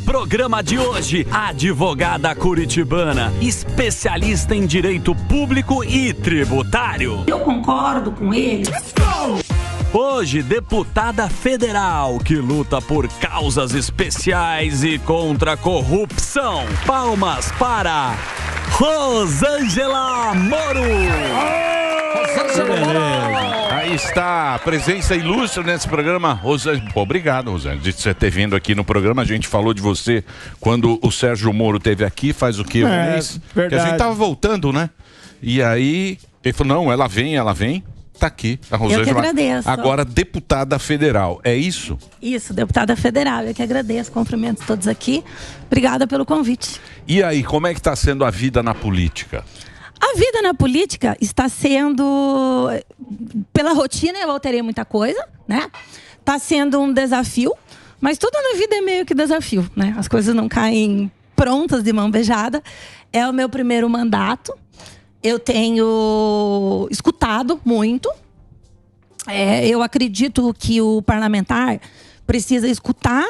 programa de hoje, a advogada curitibana, especialista em direito público e tributário. Eu concordo com ele. Hoje, deputada federal que luta por causas especiais e contra a corrupção. Palmas para Rosângela Moro. Rosângela Moro. Aí está a presença ilustre nesse programa. Rosângela, obrigado, Rosângela, de você ter vindo aqui no programa. A gente falou de você quando o Sérgio Moro esteve aqui, faz o quê? Um mês? Verdade. Que a gente tava voltando, né? E aí, ele falou, não, ela vem. Tá aqui, a Rosângela. Eu que agradeço. Agora, deputada federal, é isso? Isso, deputada federal. Eu que agradeço, cumprimento todos aqui. Obrigada pelo convite. E aí, como é que está sendo a vida na política? A vida na política está sendo... Pela rotina eu alterei muita coisa, né? Está sendo um desafio, mas tudo na vida é meio que desafio, né? As coisas não caem prontas de mão beijada. É o meu primeiro mandato. Eu tenho escutado muito. Eu acredito que o parlamentar precisa escutar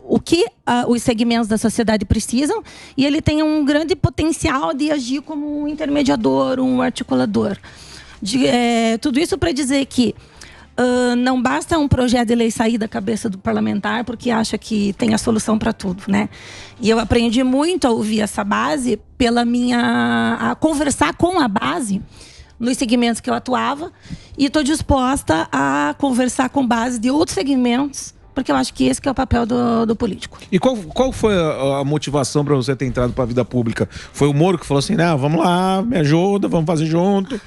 o que os segmentos da sociedade precisam, e ele tem um grande potencial de agir como um intermediador, um articulador. Tudo isso para dizer que não basta um projeto de lei sair da cabeça do parlamentar porque acha que tem a solução para tudo, né? E eu aprendi muito a ouvir essa base a conversar com a base nos segmentos que eu atuava, e estou disposta a conversar com base de outros segmentos, porque eu acho que esse que é o papel do político. E qual foi a motivação para você ter entrado para a vida pública? Foi o Moro que falou assim, não, vamos lá, me ajuda, vamos fazer junto?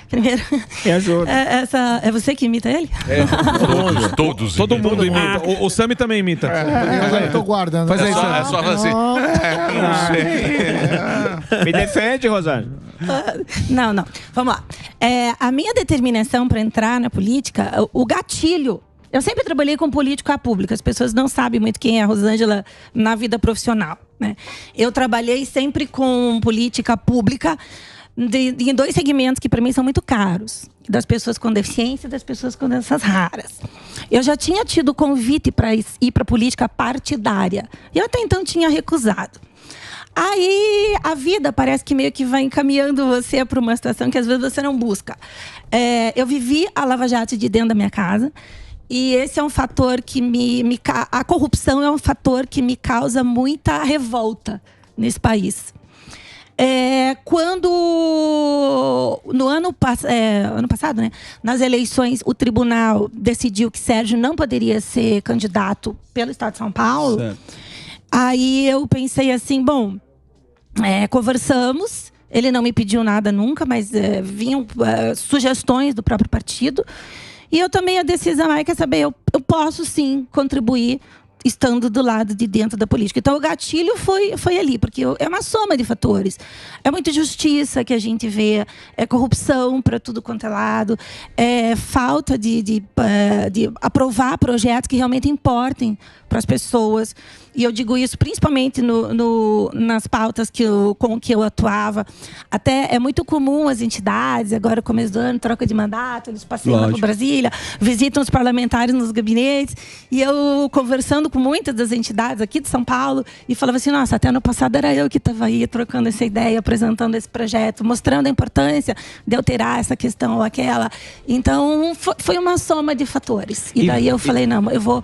Primeiro, me ajuda. É você que imita ele? Todos. Todo mundo imita. O Sami também imita. Eu tô guardando. Faz aí, Sami. É só assim. Não sei. Me defende, Rosângela. Não. Vamos lá. A minha determinação para entrar na política, o gatilho... Eu sempre trabalhei com política pública. As pessoas não sabem muito quem é a Rosângela na vida profissional, né? Eu trabalhei sempre com política pública em dois segmentos que para mim são muito caros: das pessoas com deficiência e das pessoas com doenças raras. Eu já tinha tido convite para ir para política partidária, e eu até então tinha recusado. Aí a vida parece que meio que vai encaminhando você para uma situação que às vezes você não busca. Eu vivi a Lava Jato de dentro da minha casa, e esse é um fator que a corrupção é um fator que me causa muita revolta nesse país. Quando no ano passado, né, nas eleições, o tribunal decidiu que Sérgio não poderia ser candidato pelo Estado de São Paulo, certo. Aí eu pensei assim, bom, conversamos, ele não me pediu nada nunca, mas vinham sugestões do próprio partido, e eu tomei a decisão, quer saber, eu posso sim contribuir estando do lado de dentro da política. Então o gatilho foi ali, porque é uma soma de fatores. É muita injustiça que a gente vê, é corrupção para tudo quanto é lado, é falta de aprovar projetos que realmente importem para as pessoas. E eu digo isso principalmente nas pautas com que eu atuava. Até é muito comum as entidades, agora começo do ano, troca de mandato, eles passeiam lá para Brasília, visitam os parlamentares nos gabinetes, e eu conversando com muitas das entidades aqui de São Paulo, e falava assim, nossa, até ano passado era eu que estava aí trocando essa ideia, apresentando esse projeto, mostrando a importância de alterar essa questão ou aquela. Então, foi uma soma de fatores. E daí eu falei, não, eu vou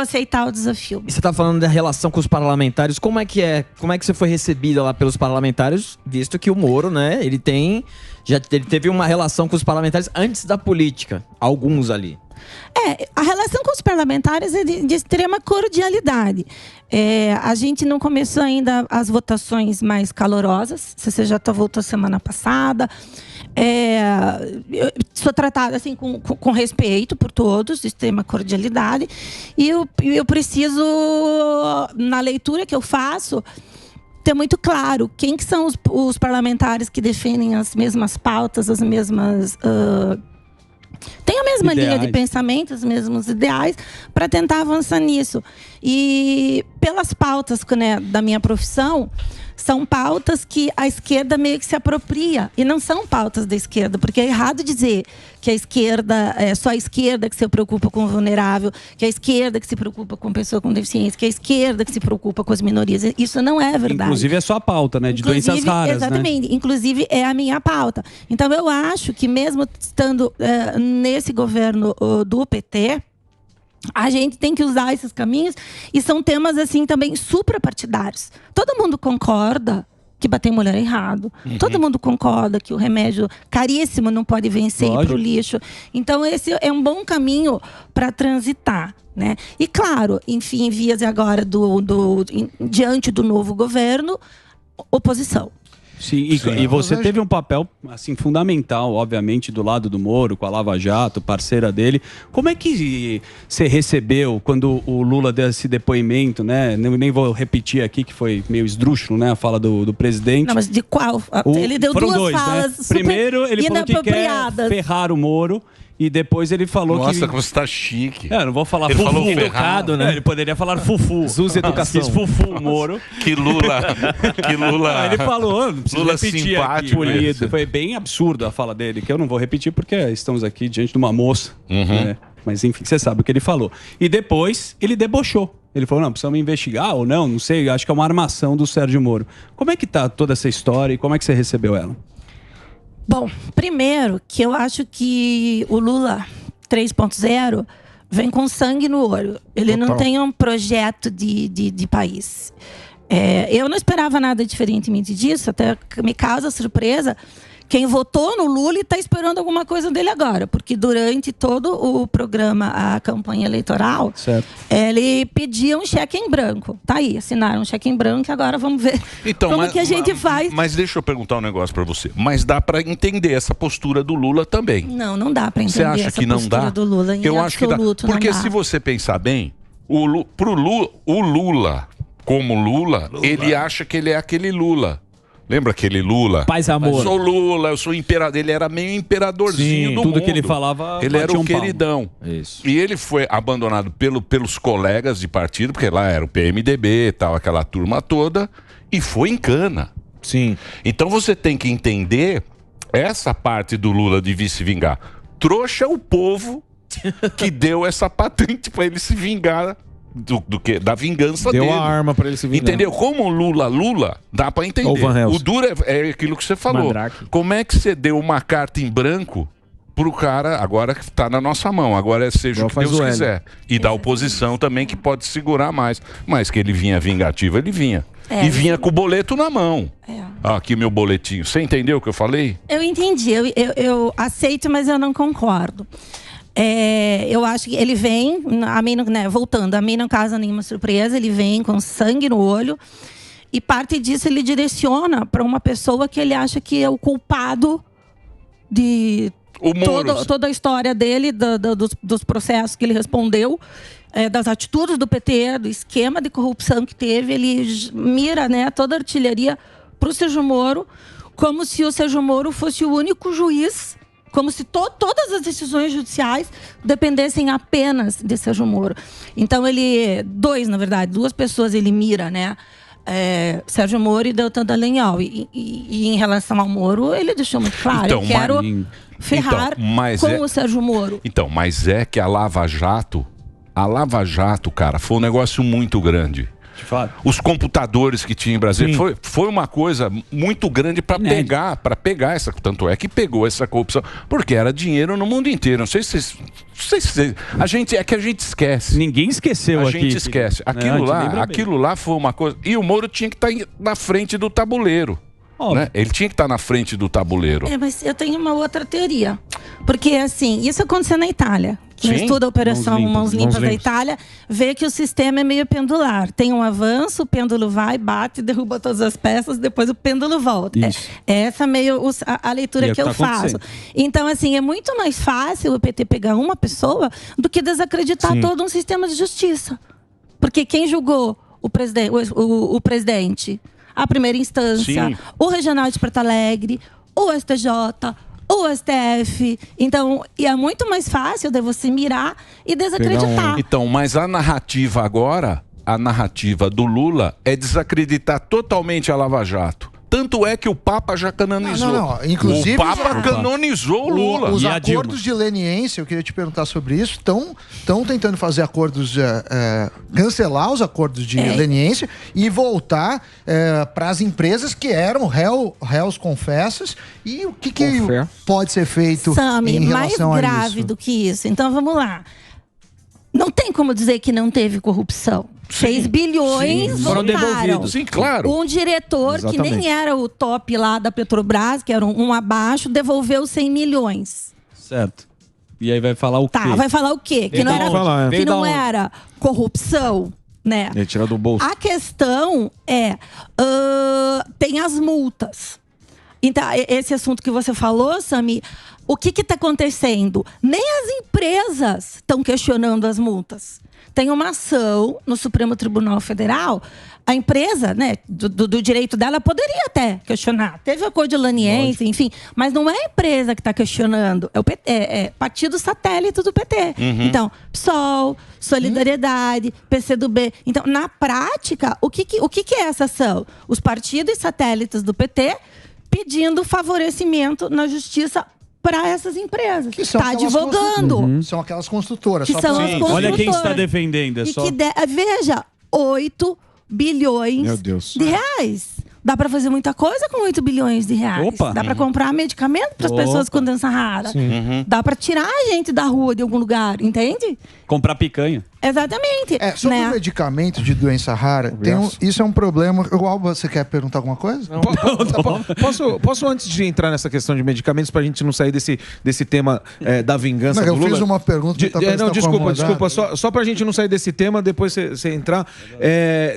aceitar o desafio. E você está falando da relação com os parlamentares, como é que você foi recebida lá pelos parlamentares, visto que o Moro, né, ele teve uma relação com os parlamentares antes da política, alguns ali. A relação com os parlamentares é de extrema cordialidade. A gente não começou ainda as votações mais calorosas. Você já votou semana passada. Eu sou tratada assim com respeito por todos, de extrema cordialidade. E eu preciso, na leitura que eu faço, ter muito claro quem que são os parlamentares que defendem as mesmas pautas, as mesmas... tem a mesma linha de pensamento, os mesmos ideais, para tentar avançar nisso. E pelas pautas, né, da minha profissão, são pautas que a esquerda meio que se apropria. E não são pautas da esquerda, porque é errado dizer que a esquerda, é só a esquerda que se preocupa com o vulnerável, que é a esquerda que se preocupa com pessoa com deficiência, que é a esquerda que se preocupa com as minorias. Isso não é verdade. Inclusive é só a pauta, né? De doenças raras, exatamente. Né? Inclusive é a minha pauta. Então eu acho que mesmo estando nesse governo do PT, a gente tem que usar esses caminhos, e são temas assim também suprapartidários. Todo mundo concorda que bater em mulher é errado. Todo mundo concorda que o remédio caríssimo não pode vencer e ir pro lixo. Então esse é um bom caminho para transitar, né? E claro, enfim, vias agora diante do novo governo, oposição. Sim, e você teve um papel assim, fundamental, obviamente, do lado do Moro, com a Lava Jato, parceira dele. Como é que você recebeu quando o Lula deu esse depoimento, né? Nem vou repetir aqui, que foi meio esdrúxulo, né? A fala do presidente. Não, mas de qual? Ele deu duas falas, né? Primeiro, ele falou que quer ferrar o Moro. E depois ele falou que... Nossa, como você tá chique. Não vou falar ele fufu. Falou educado, né? Ele poderia falar fufu. Zuz Educação. Fiz fufu, Moro. Que Lula... Não, ele falou, não preciso Lula repetir simpático. Aqui. Foi bem absurdo a fala dele, que eu não vou repetir porque estamos aqui diante de uma moça. Né? Mas enfim, você sabe o que ele falou. E depois ele debochou. Ele falou, não, precisamos investigar ou não sei, acho que é uma armação do Sérgio Moro. Como é que tá toda essa história e como é que você recebeu ela? Bom, primeiro que eu acho que o Lula 3.0 vem com sangue no olho. Ele não tem um projeto de país. Eu não esperava nada diferentemente disso, até me causa surpresa quem votou no Lula e está esperando alguma coisa dele agora. Porque durante todo o programa, a campanha eleitoral, ele pedia um cheque em branco. Tá aí, assinaram um cheque em branco e agora vamos ver como que a gente faz. Mas deixa eu perguntar um negócio para você. Mas dá para entender essa postura do Lula também? Não dá para entender essa postura do Lula em acho que dá. Porque se você pensar bem, o Lula, como Lula, ele acha que ele é aquele Lula. Lembra aquele Lula? Paz e amor. Eu sou Lula, eu sou imperador. Ele era meio imperadorzinho do tudo mundo. Que ele falava, ele era o queridão. Isso. E ele foi abandonado pelos colegas de partido, porque lá era o PMDB e tal, aquela turma toda, e foi em cana. Sim. Então você tem que entender essa parte do Lula de vir se vingar. Trouxa o povo que deu essa patente para ele se vingar da vingança dele. Deu a arma pra ele se vingar. Entendeu? Como Lula, dá pra entender. O duro é aquilo que você falou. Mandrake. Como é que você deu uma carta em branco pro cara agora que tá na nossa mão? Agora seja o que Deus quiser. E da oposição também, que pode segurar mais. Mas que ele vinha vingativo, ele vinha. E vinha com o boleto na mão. Aqui meu boletinho. Você entendeu o que eu falei? Eu entendi. Eu aceito, mas eu não concordo. Eu acho que ele vem, voltando, a mim não causa nenhuma surpresa, ele vem com sangue no olho e parte disso ele direciona para uma pessoa que ele acha que é o culpado de toda a história dele, dos processos que ele respondeu, das atitudes do PT, do esquema de corrupção que teve. Ele mira toda a artilharia para o Sérgio Moro, como se o Sérgio Moro fosse o único juiz, como se todas as decisões judiciais dependessem apenas de Sérgio Moro. Então duas pessoas ele mira, Sérgio Moro e Deltan Dallagnol. E em relação ao Moro, ele deixou muito claro, eu quero ferrar com o Sérgio Moro. Então, mas é que a Lava Jato, cara, foi um negócio muito grande. Os computadores que tinha em Brasília foi uma coisa muito grande para pegar essa, tanto é que pegou essa corrupção, porque era dinheiro no mundo inteiro. Não sei se a gente esquece. Ninguém esqueceu aqui. A gente esquece. Aquilo lá foi uma coisa. E o Moro tinha que estar na frente do tabuleiro. Né? Ele tinha que estar na frente do tabuleiro. Mas eu tenho uma outra teoria. Porque, assim, isso aconteceu na Itália. Quem estuda a Operação Mãos Limpas da Itália vê que o sistema é meio pendular. Tem um avanço, o pêndulo vai, bate, derruba todas as peças, depois o pêndulo volta. Essa é meio a leitura que eu faço. Então, assim, é muito mais fácil o PT pegar uma pessoa do que desacreditar todo um sistema de justiça. Porque quem julgou o presidente, a primeira instância, o Regional de Porto Alegre, o STJ, o STF. Então, é muito mais fácil de você mirar e desacreditar. Então, mas a narrativa agora a narrativa do Lula é desacreditar totalmente a Lava Jato. Tanto é que o Papa já canonizou. Não. Inclusive, o Papa canonizou o Lula. Os acordos de leniência, eu queria te perguntar sobre isso, estão tentando fazer acordos, cancelar os acordos de leniência e voltar para as empresas que eram réus confessos. E o que pode ser feito Sami, em relação mais a grave isso? do que isso. Então, vamos lá. Não tem como dizer que não teve corrupção. 6 bilhões foram voltaram. devolvidos. Sim, claro. Um diretor que nem era o top lá da Petrobras, que era um abaixo, devolveu 100 milhões. Certo. E aí vai falar o quê? Tá, vai falar o quê? Que não era corrupção, né? Ele tira do bolso. A questão tem as multas. Então, esse assunto que você falou, Sami, o que está acontecendo? Nem as empresas estão questionando as multas. Tem uma ação no Supremo Tribunal Federal. A empresa, né, do direito dela, poderia até questionar. Teve acordo de leniência, enfim. Mas não é a empresa que está questionando. É o PT, partido satélite do PT. Então, PSOL, Solidariedade, PCdoB. Então, na prática, o que é essa ação? Os partidos satélites do PT pedindo favorecimento na justiça para essas empresas. Que são advogando. São aquelas construtoras. Que são as construtoras. Olha quem está defendendo. Veja, 8 bilhões Meu Deus. de reais. Dá para fazer muita coisa com 8 bilhões de reais. Opa. Dá para comprar medicamento para as pessoas com doença rara. Dá para tirar a gente da rua de algum lugar, entende? Comprar picanha. Exatamente. Sobre o medicamento de doença rara, isso é um problema. O Alba, você quer perguntar alguma coisa? Posso, antes de entrar nessa questão de medicamentos, pra gente não sair desse tema da vingança do Lula? Eu fiz uma pergunta. Desculpa. Só pra gente não sair desse tema, depois você entrar.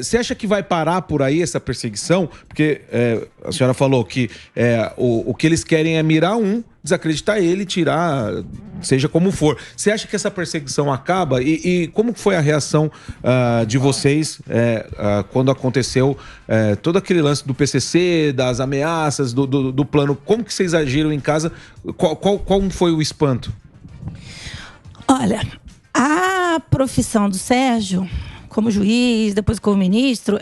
Você acha que vai parar por aí essa perseguição? Porque a senhora falou que o que eles querem é mirar desacreditar ele, tirar, seja como for. Você acha que essa perseguição acaba? E como foi a reação de vocês quando aconteceu todo aquele lance do PCC, das ameaças, do plano? Como que vocês agiram em casa? Qual foi o espanto? Olha, a profissão do Sérgio, como juiz, depois como ministro,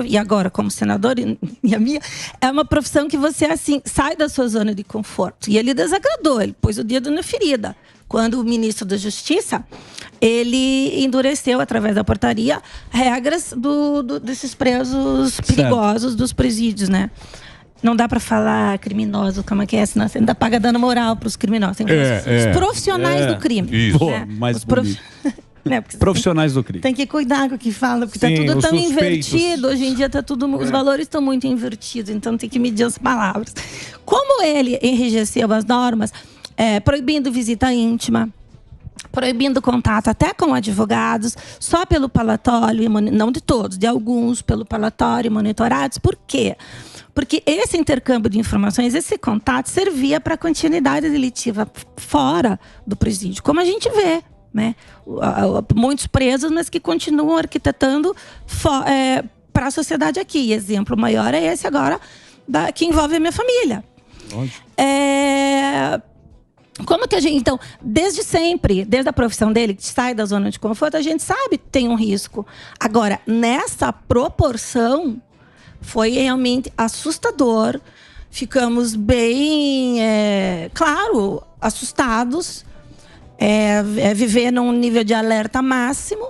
e agora como senador, e a minha, é uma profissão que você, assim, sai da sua zona de conforto. E ele desagradou, ele pôs o dedo na ferida. Quando o ministro da Justiça, ele endureceu, através da portaria, regras desses presos perigosos dos presídios, né? Não dá pra falar criminoso, como é que é, senão você ainda paga dano moral pros criminosos. Os profissionais do crime. Isso. Né? Mais Né? profissionais do crime. Tem que cuidar com o que fala, porque tá tudo tão invertido. Hoje em dia tá tudo, os valores estão muito invertidos, então tem que medir as palavras. Como ele enrijeceu as normas, proibindo visita íntima, proibindo contato até com advogados, só pelo palatório, não de todos, de alguns, pelo palatório, monitorados. Por quê? Porque esse intercâmbio de informações, esse contato, servia para a continuidade delitiva fora do presídio, como a gente vê. Né? Muitos presos, mas que continuam arquitetando para a sociedade aqui. Exemplo maior é esse agora, que envolve a minha família. Como que a gente, então, desde sempre, desde a profissão dele, que sai da zona de conforto, a gente sabe que tem um risco. Agora, nessa proporção, foi realmente assustador. Ficamos bem, claro, assustados. Viver num nível de alerta máximo.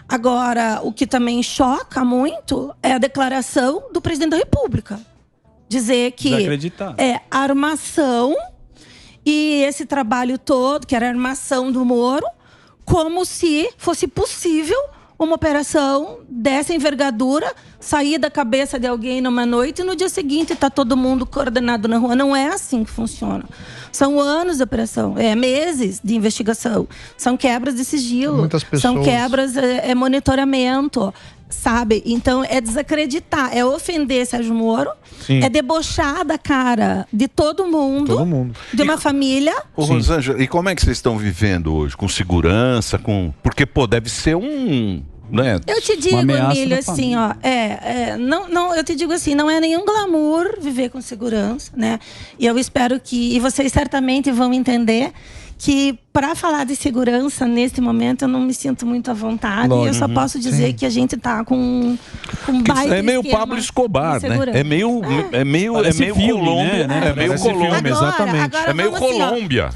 Agora, o que também choca muito é a declaração do presidente da República. Dizer que é armação, e esse trabalho todo, que era a armação do Moro, como se fosse possível uma operação dessa envergadura sair da cabeça de alguém numa noite e no dia seguinte está todo mundo coordenado na rua. Não é assim que funciona. São anos de operação, meses de investigação. São quebras de sigilo. Muitas pessoas. São quebras, monitoramento. Sabe? Então, é desacreditar, é ofender Sérgio Moro, é debochar da cara de todo mundo. De uma família. Ô, Rosângela, e como é que vocês estão vivendo hoje? Com segurança? Porque, deve ser né? Eu te digo, Emílio, assim, ó, eu te digo assim, não é nenhum glamour viver com segurança, né? E eu espero e vocês certamente vão entender que para falar de segurança nesse momento eu não me sinto muito à vontade. Lógico. Eu só posso dizer que a gente tá com baita É meio esquema Pablo Escobar, de né? segurança. É meio filme, Colômbia, né? É meio Parece filme, Colômbia. exatamente. É meio vamos assim, ó, Colômbia.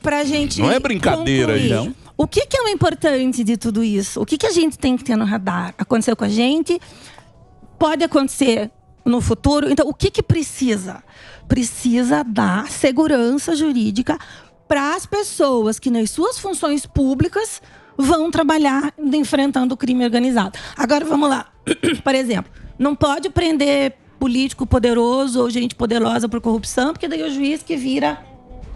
pra gente Não é brincadeira concluir. isso. O que é o importante de tudo isso? O que a gente tem que ter no radar? Aconteceu com a gente, pode acontecer no futuro. Então, o que precisa? Precisa dar segurança jurídica para as pessoas que nas suas funções públicas vão trabalhar enfrentando o crime organizado. Agora, vamos lá. Por exemplo, não pode prender político poderoso ou gente poderosa por corrupção, porque daí é o juiz que vira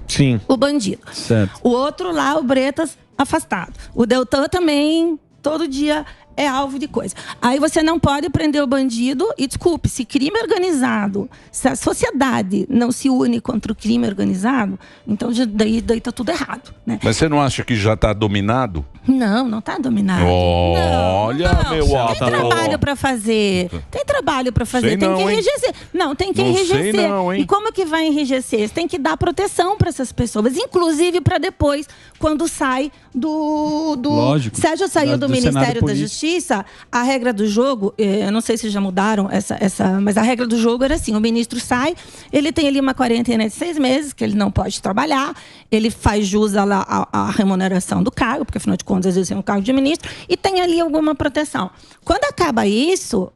Sim. o bandido. Certo. O outro lá, o Bretas, afastado. O Deltan também, todo dia é alvo de coisa. Aí você não pode prender o bandido. E desculpe, se crime organizado, se a sociedade não se une contra o crime organizado, então daí tá tudo errado, né? Mas você não acha que já está dominado? Não tá dominado. Olha, meu Tem alto. trabalho para fazer. Tem trabalho para fazer. Sei Tem não, que hein? enrijecer. Não, tem que Não sei enrijecer. não, hein? E como que vai enrijecer? Você tem que dar proteção para essas pessoas, inclusive para depois, quando sai do Lógico. Sérgio saiu do Do Senado Ministério da Político. Justiça. A regra do jogo, eu não sei se já mudaram mas a regra do jogo era assim: o ministro sai, ele tem ali uma quarentena de 6 meses, que ele não pode trabalhar, ele faz jus à remuneração do cargo, porque afinal de contas, às vezes é um cargo de ministro, e tem ali alguma proteção. Quando acaba isso,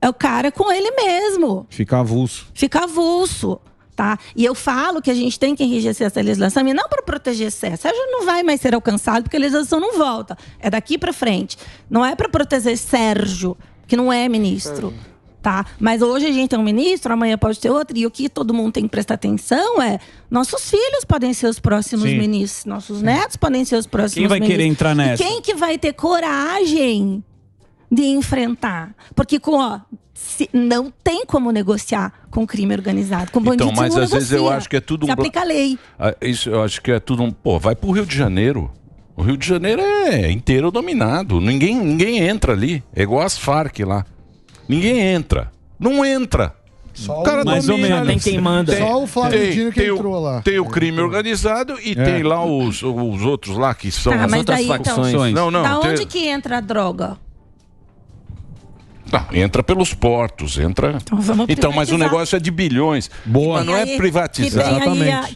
é o cara com ele mesmo. Fica avulso. Fica avulso. Tá? E eu falo que a gente tem que enrijecer essa legislação, e não para proteger Sérgio. Sérgio não vai mais ser alcançado, porque a legislação não volta. É daqui para frente. Não é para proteger Sérgio, que não é ministro. Tá? Mas hoje a gente tem um ministro, amanhã pode ter outro. E o que todo mundo tem que prestar atenção é: nossos filhos podem ser os próximos Sim. ministros, nossos netos podem ser os próximos Quem vai ministros. querer entrar nessa? E quem que vai ter coragem de enfrentar? Porque não tem como negociar com crime organizado. Com bandido, Então, mas você não às vezes eu negocia. acho que é tudo Você aplica a lei. Isso eu acho que é tudo Pô, vai pro Rio de Janeiro. O Rio de Janeiro é inteiro dominado. Ninguém entra ali. É igual as Farc lá. Ninguém entra. Não entra. Só O cara mais ou domina. menos. Tem quem manda. Só o Flávio Dino que entrou lá. Tem o crime organizado e tem lá os outros lá que são Tá, as mas outras daí, então, facções. Não, Da tem- onde que entra a droga? Não, entra pelos portos, entra. Vamos Então, mas o privatizar. negócio é de bilhões. Boa. Mas não é Aí, privatizar.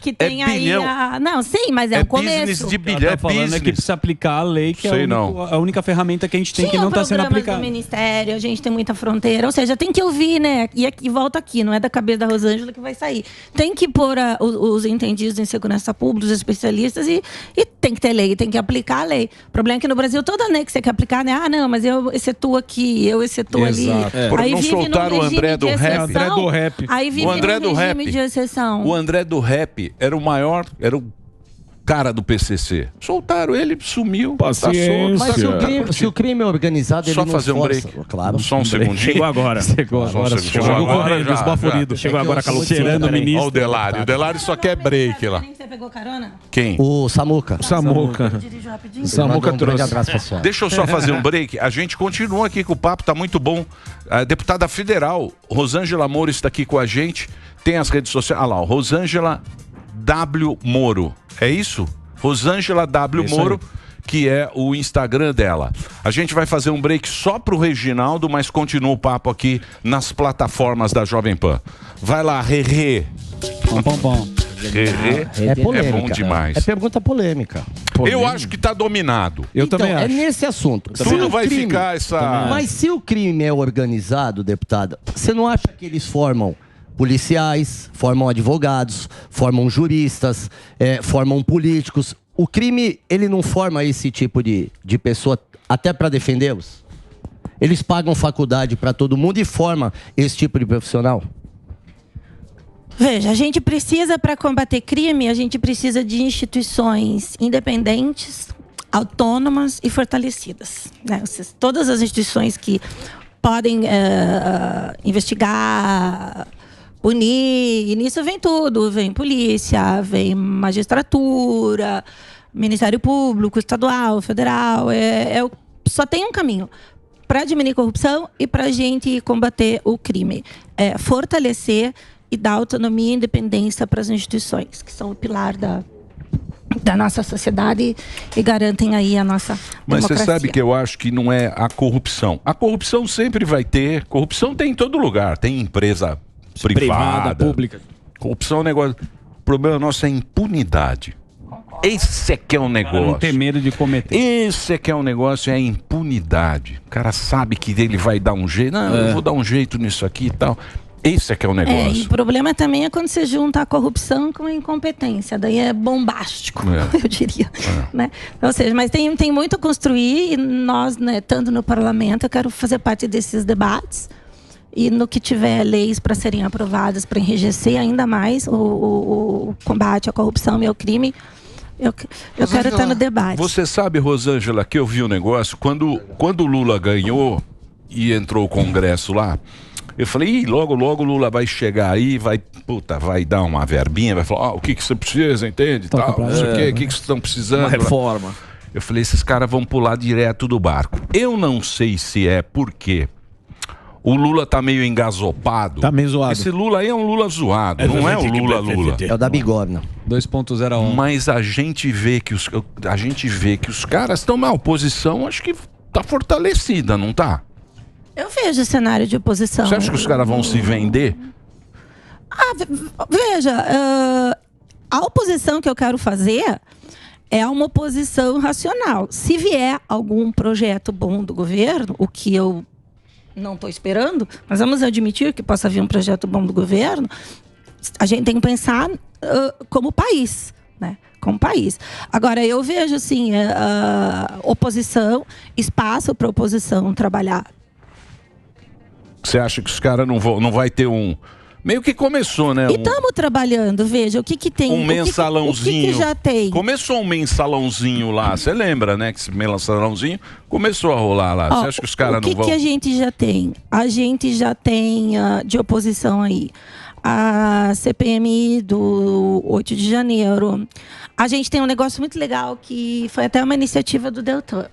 Que tem É aí bilhão. Não, sim, mas é, É um começo. business de Ela bilhão. tá É falando é que business. precisa aplicar a lei, que é Sei a única ferramenta que a gente tem que não está sendo programas aplicada. do Ministério, a gente tem muita fronteira. Ou seja, tem que ouvir, né? E volta aqui, não é da cabeça da Rosângela que vai sair. Tem que pôr os entendidos em segurança pública, os especialistas, e tem que ter lei, tem que aplicar a lei. O problema é que no Brasil, toda lei que você quer aplicar, né? Ah, não, mas eu excetuo aqui, eu excetuo ali. Exato. Porque Aí não vive num soltaram o regime André do de Rap. exceção. André do Rap. Aí vive O André num do regime Rap. de exceção. O André do Rap era o maior, era o cara do PCC. Soltaram ele, sumiu. Paciência. Tá solto, Mas tá se o crime é organizado, ele Só não fazer um força. break. Claro. Só um segundinho. Chegou agora. Chegou Só um agora. segundo. Chegou agora, correndo, já, esbaforido. Chegou É que agora eu sou muito calceirando o sincero, hein? ministro. Olha o Delário. O Delário só quer break lá. Você pegou carona? Quem? O Samuca. Samuca. Dirigiu rapidinho? Samuca Um grande trouxe. abraço, pessoal. Deixa eu só fazer um break. A gente continua aqui com o papo, tá muito bom. A deputada federal, Rosângela Moro, está aqui com a gente. Tem as redes sociais. Ah lá, ó, Rosângela W. Moro. É isso? Rosângela W. Isso Moro, que é o Instagram dela. A gente vai fazer um break só pro Reginaldo, mas continua o papo aqui nas plataformas da Jovem Pan. Vai lá, Rerê. Pom. Rerê É polêmica. bom demais. É pergunta polêmica. Eu acho que tá dominado. Eu então, também é acho. nesse assunto. Se Tudo o vai crime- ficar essa... Mas se o crime é organizado, deputada, você não acha que eles formam policiais, formam advogados, formam juristas, formam políticos? O crime, ele não forma esse tipo de pessoa até para defendê-los? Eles pagam faculdade para todo mundo e formam esse tipo de profissional? Veja, a gente precisa, para combater crime, a gente precisa de instituições independentes, autônomas e fortalecidas, né? Todas as instituições que podem investigar, punir, e nisso vem tudo. Vem polícia, vem magistratura, Ministério Público, estadual, federal. Só tem um caminho para diminuir corrupção e para a gente combater o crime. Fortalecer e dar autonomia e independência para as instituições, que são o pilar da nossa sociedade e garantem aí a nossa Mas democracia. você sabe que eu acho que não é a corrupção. A corrupção sempre vai ter. Corrupção tem em todo lugar. Tem empresa privada, pública. Corrupção é um negócio. O problema nosso é a impunidade. Esse é que é um negócio. Não ter medo de cometer. Esse é que é um negócio, é a impunidade. O cara sabe que ele vai dar um jeito. Não, eu vou dar um jeito nisso aqui e tal. Esse é que é o negócio. E o problema também é quando você junta a corrupção com a incompetência. Daí é bombástico, eu diria. Né? Ou seja, mas tem muito a construir e nós, né, estando no parlamento, eu quero fazer parte desses debates. E no que tiver leis para serem aprovadas, para enrijecer ainda mais o combate à corrupção e ao crime, eu quero estar no debate. Você sabe, Rosângela, que eu vi um negócio, quando o Lula ganhou e entrou o Congresso lá, eu falei, logo o Lula vai chegar aí, vai dar uma verbinha, vai falar, o que você precisa, entende? Tal, não sei o que vocês estão precisando. Uma reforma. Eu falei, esses caras vão pular direto do barco. Eu não sei se é porque o Lula tá meio engasopado. Tá meio zoado. Esse Lula aí é um Lula zoado, não é o Lula. É o da bigorna. 2.01. Mas a gente vê que os caras estão na oposição, acho que tá fortalecida, não tá? Eu vejo o cenário de oposição. Você acha que os caras vão se vender? Veja, a oposição que eu quero fazer é uma oposição racional. Se vier algum projeto bom do governo, o que eu não estou esperando, mas vamos admitir que possa vir um projeto bom do governo, a gente tem que pensar como país, né? Como país. Agora, eu vejo, assim, oposição, espaço para a oposição trabalhar. Você acha que os caras não vai ter um... Meio que começou, né? E estamos trabalhando, veja, o que tem... Um mensalãozinho. O que já tem? Começou um mensalãozinho lá, você lembra, né? Que esse mensalãozinho começou a rolar lá. Você acha que os caras não vão... O que a gente já tem? A gente já tem de oposição aí a CPMI do 8 de janeiro. A gente tem um negócio muito legal que foi até uma iniciativa do Deltan.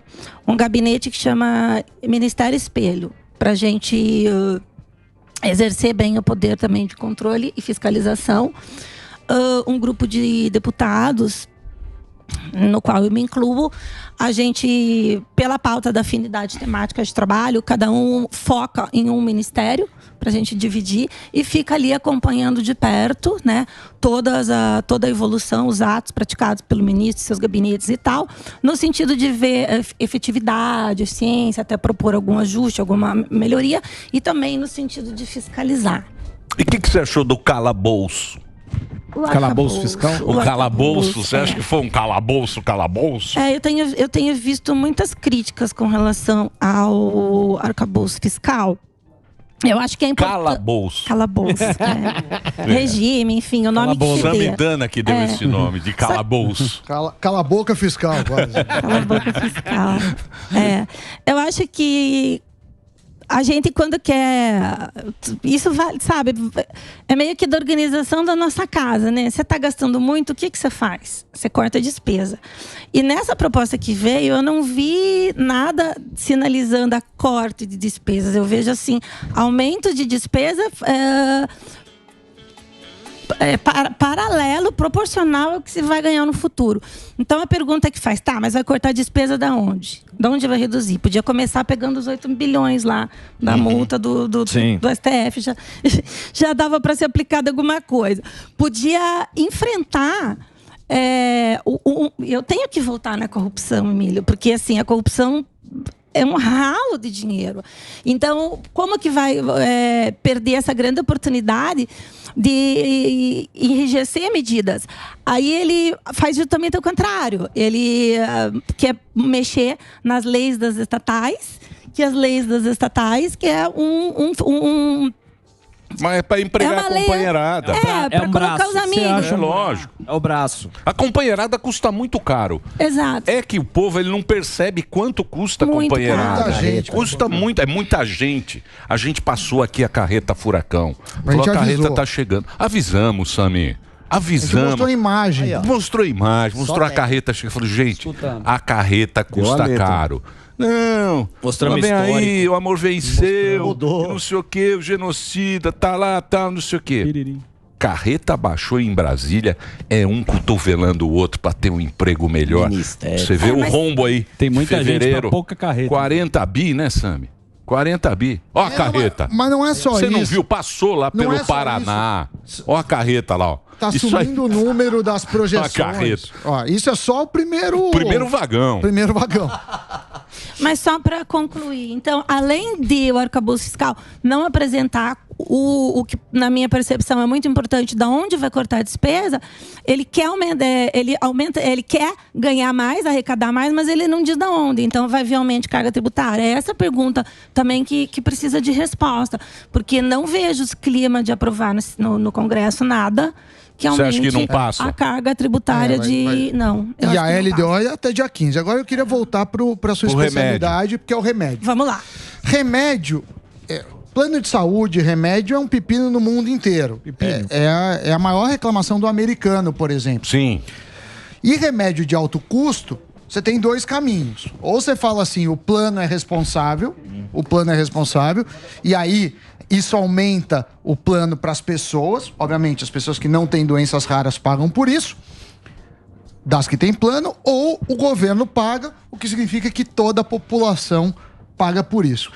Um gabinete que chama Ministério Espelho, para a gente exercer bem o poder também de controle e fiscalização. Um grupo de deputados, no qual eu me incluo, a gente, pela pauta da afinidade temática de trabalho, cada um foca em um ministério, para a gente dividir, e fica ali acompanhando de perto, né, toda a evolução, os atos praticados pelo ministro, seus gabinetes e tal, no sentido de ver efetividade, eficiência, até propor algum ajuste, alguma melhoria, e também no sentido de fiscalizar. E o que você achou do calabouço? Calabouço fiscal? O calabouço, você acha que foi um calabouço? Eu tenho visto muitas críticas com relação ao arcabouço fiscal. Eu acho que é importante. Calabouço. Regime, enfim, o nome que se dê. Samidana que deu esse nome, de calabouço. Cala a boca fiscal, quase. Cala a boca fiscal. Eu acho que a gente, quando quer... Isso vale, sabe? É meio que da organização da nossa casa, né? Você está gastando muito, o que você faz? Você corta a despesa. E nessa proposta que veio, eu não vi nada sinalizando a corte de despesas. Eu vejo, assim, aumento de despesa... paralelo, proporcional ao que se vai ganhar no futuro. Então a pergunta que faz, mas vai cortar a despesa da onde? Da onde vai reduzir? Podia começar pegando os 8 bilhões lá da multa do STF, já dava para ser aplicada alguma coisa. Podia enfrentar... eu tenho que voltar na corrupção, Emílio, porque assim, a corrupção é um ralo de dinheiro. Então, como que vai perder essa grande oportunidade de enrijecer medidas? Aí ele faz justamente o contrário. Ele quer mexer nas leis das estatais, que é Mas é para empregar a companheirada. Para colocar os amigos. É lógico. É o braço. A companheirada custa muito caro. Exato. É que o povo ele não percebe quanto custa a companheirada. Muita gente. Custa muito, é muita gente. A gente passou aqui a carreta furacão. Falou, a carreta tá chegando. Avisamos, Sami. Avisamos. Mostrou imagem. Mostrou imagem, mostrou a carreta chegando. Falou, gente, a carreta custa caro. Não, mostrando vem aí, o amor venceu, Mudou. não sei o que, o genocida, tá lá, não sei o que. carreta baixou em Brasília, é um cotovelando o outro para ter um emprego melhor. Você vê o rombo aí. Tem muita gente pra pouca carreta. 40 bi, né, Sami? 40 bi. Ó a carreta. Mas não é só isso. Você não viu? Passou lá Não pelo é só Paraná. Ó a carreta lá, ó. Tá Isso subindo o número das projeções. A carreta. Ó, isso é só o primeiro... Primeiro vagão. Primeiro vagão. Mas só para concluir, então, além de o arcabouço fiscal não apresentar o que, na minha percepção, é muito importante, de onde vai cortar a despesa, ele quer ele quer ganhar mais, arrecadar mais, mas ele não diz de onde. Então, vai vir aumento de carga tributária. É essa pergunta também que precisa de resposta, porque não vejo esse clima de aprovar no Congresso nada que aumente Você acha que não passa? a carga tributária Não. E a LDO é até dia 15. Agora eu queria voltar para sua especialidade, porque é o remédio. Vamos lá. Remédio, plano de saúde, remédio é um pepino no mundo inteiro. É a maior reclamação do americano, por exemplo. Sim. E remédio de alto custo, você tem dois caminhos. Ou você fala assim, o plano é responsável, e aí isso aumenta o plano para as pessoas. Obviamente, as pessoas que não têm doenças raras pagam por isso, das que têm plano, ou o governo paga, o que significa que toda a população paga por isso.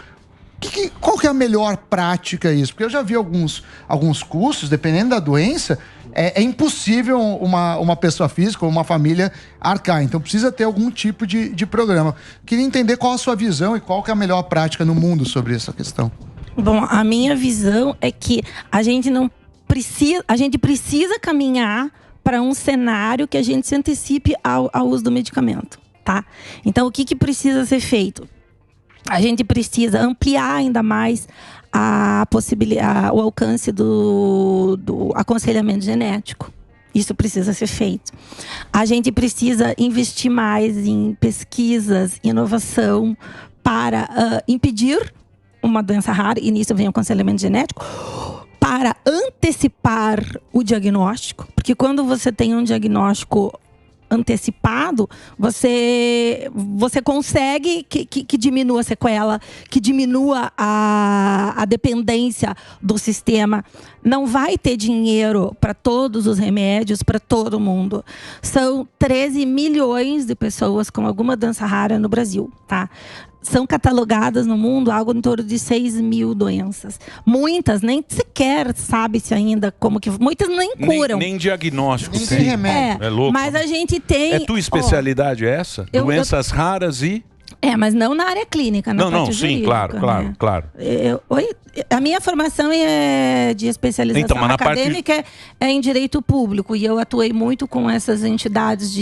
Qual que é a melhor prática isso? Porque eu já vi alguns custos, dependendo da doença, é impossível uma pessoa física ou uma família arcar. Então precisa ter algum tipo de programa. Queria entender qual a sua visão e qual que é a melhor prática no mundo sobre essa questão. Bom, a minha visão é que a gente precisa caminhar para um cenário que a gente se antecipe ao uso do medicamento, tá? Então, o que precisa ser feito? A gente precisa ampliar ainda mais o alcance do aconselhamento genético. Isso precisa ser feito. A gente precisa investir mais em pesquisas, inovação, para impedir uma doença rara, e nisso vem o aconselhamento genético, para antecipar o diagnóstico, porque quando você tem um diagnóstico antecipado, você consegue que diminua a sequela, que diminua a dependência do sistema. Não vai ter dinheiro para todos os remédios, para todo mundo. São 13 milhões de pessoas com alguma doença rara no Brasil, tá? São catalogadas no mundo algo em torno de 6 mil doenças. Muitas nem sequer sabe-se ainda como que... Muitas nem curam. Nem diagnóstico. Nem tem remédio. É louco. Mas a gente tem... É tua especialidade essa? Doenças raras e... mas não na área clínica, na parte jurídica, sim, claro. A minha formação é de especialização então, mas acadêmica é em direito público. E eu atuei muito com essas entidades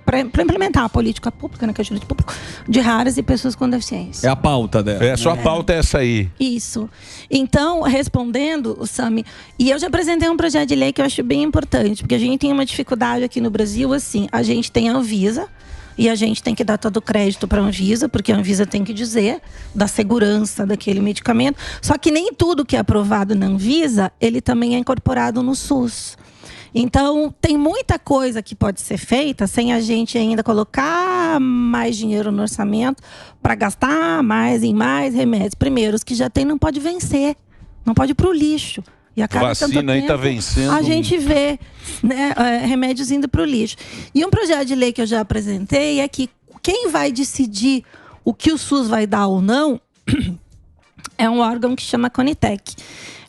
para implementar a política pública, né, que é o direito público, de raras e pessoas com deficiência. É a pauta dela. A sua pauta é essa aí. Isso. Então, respondendo, Sami, e eu já apresentei um projeto de lei que eu acho bem importante, porque a gente tem uma dificuldade aqui no Brasil, assim, a gente tem a Anvisa, e a gente tem que dar todo o crédito para a Anvisa, porque a Anvisa tem que dizer da segurança daquele medicamento. Só que nem tudo que é aprovado na Anvisa, ele também é incorporado no SUS. Então, tem muita coisa que pode ser feita sem a gente ainda colocar mais dinheiro no orçamento para gastar mais em mais remédios. Primeiro, os que já tem não pode vencer, não pode ir para o lixo. E a cada vacina aí tá vencendo. A gente vê, né, remédios indo para o lixo. E um projeto de lei que eu já apresentei é que quem vai decidir o que o SUS vai dar ou não é um órgão que chama Conitec.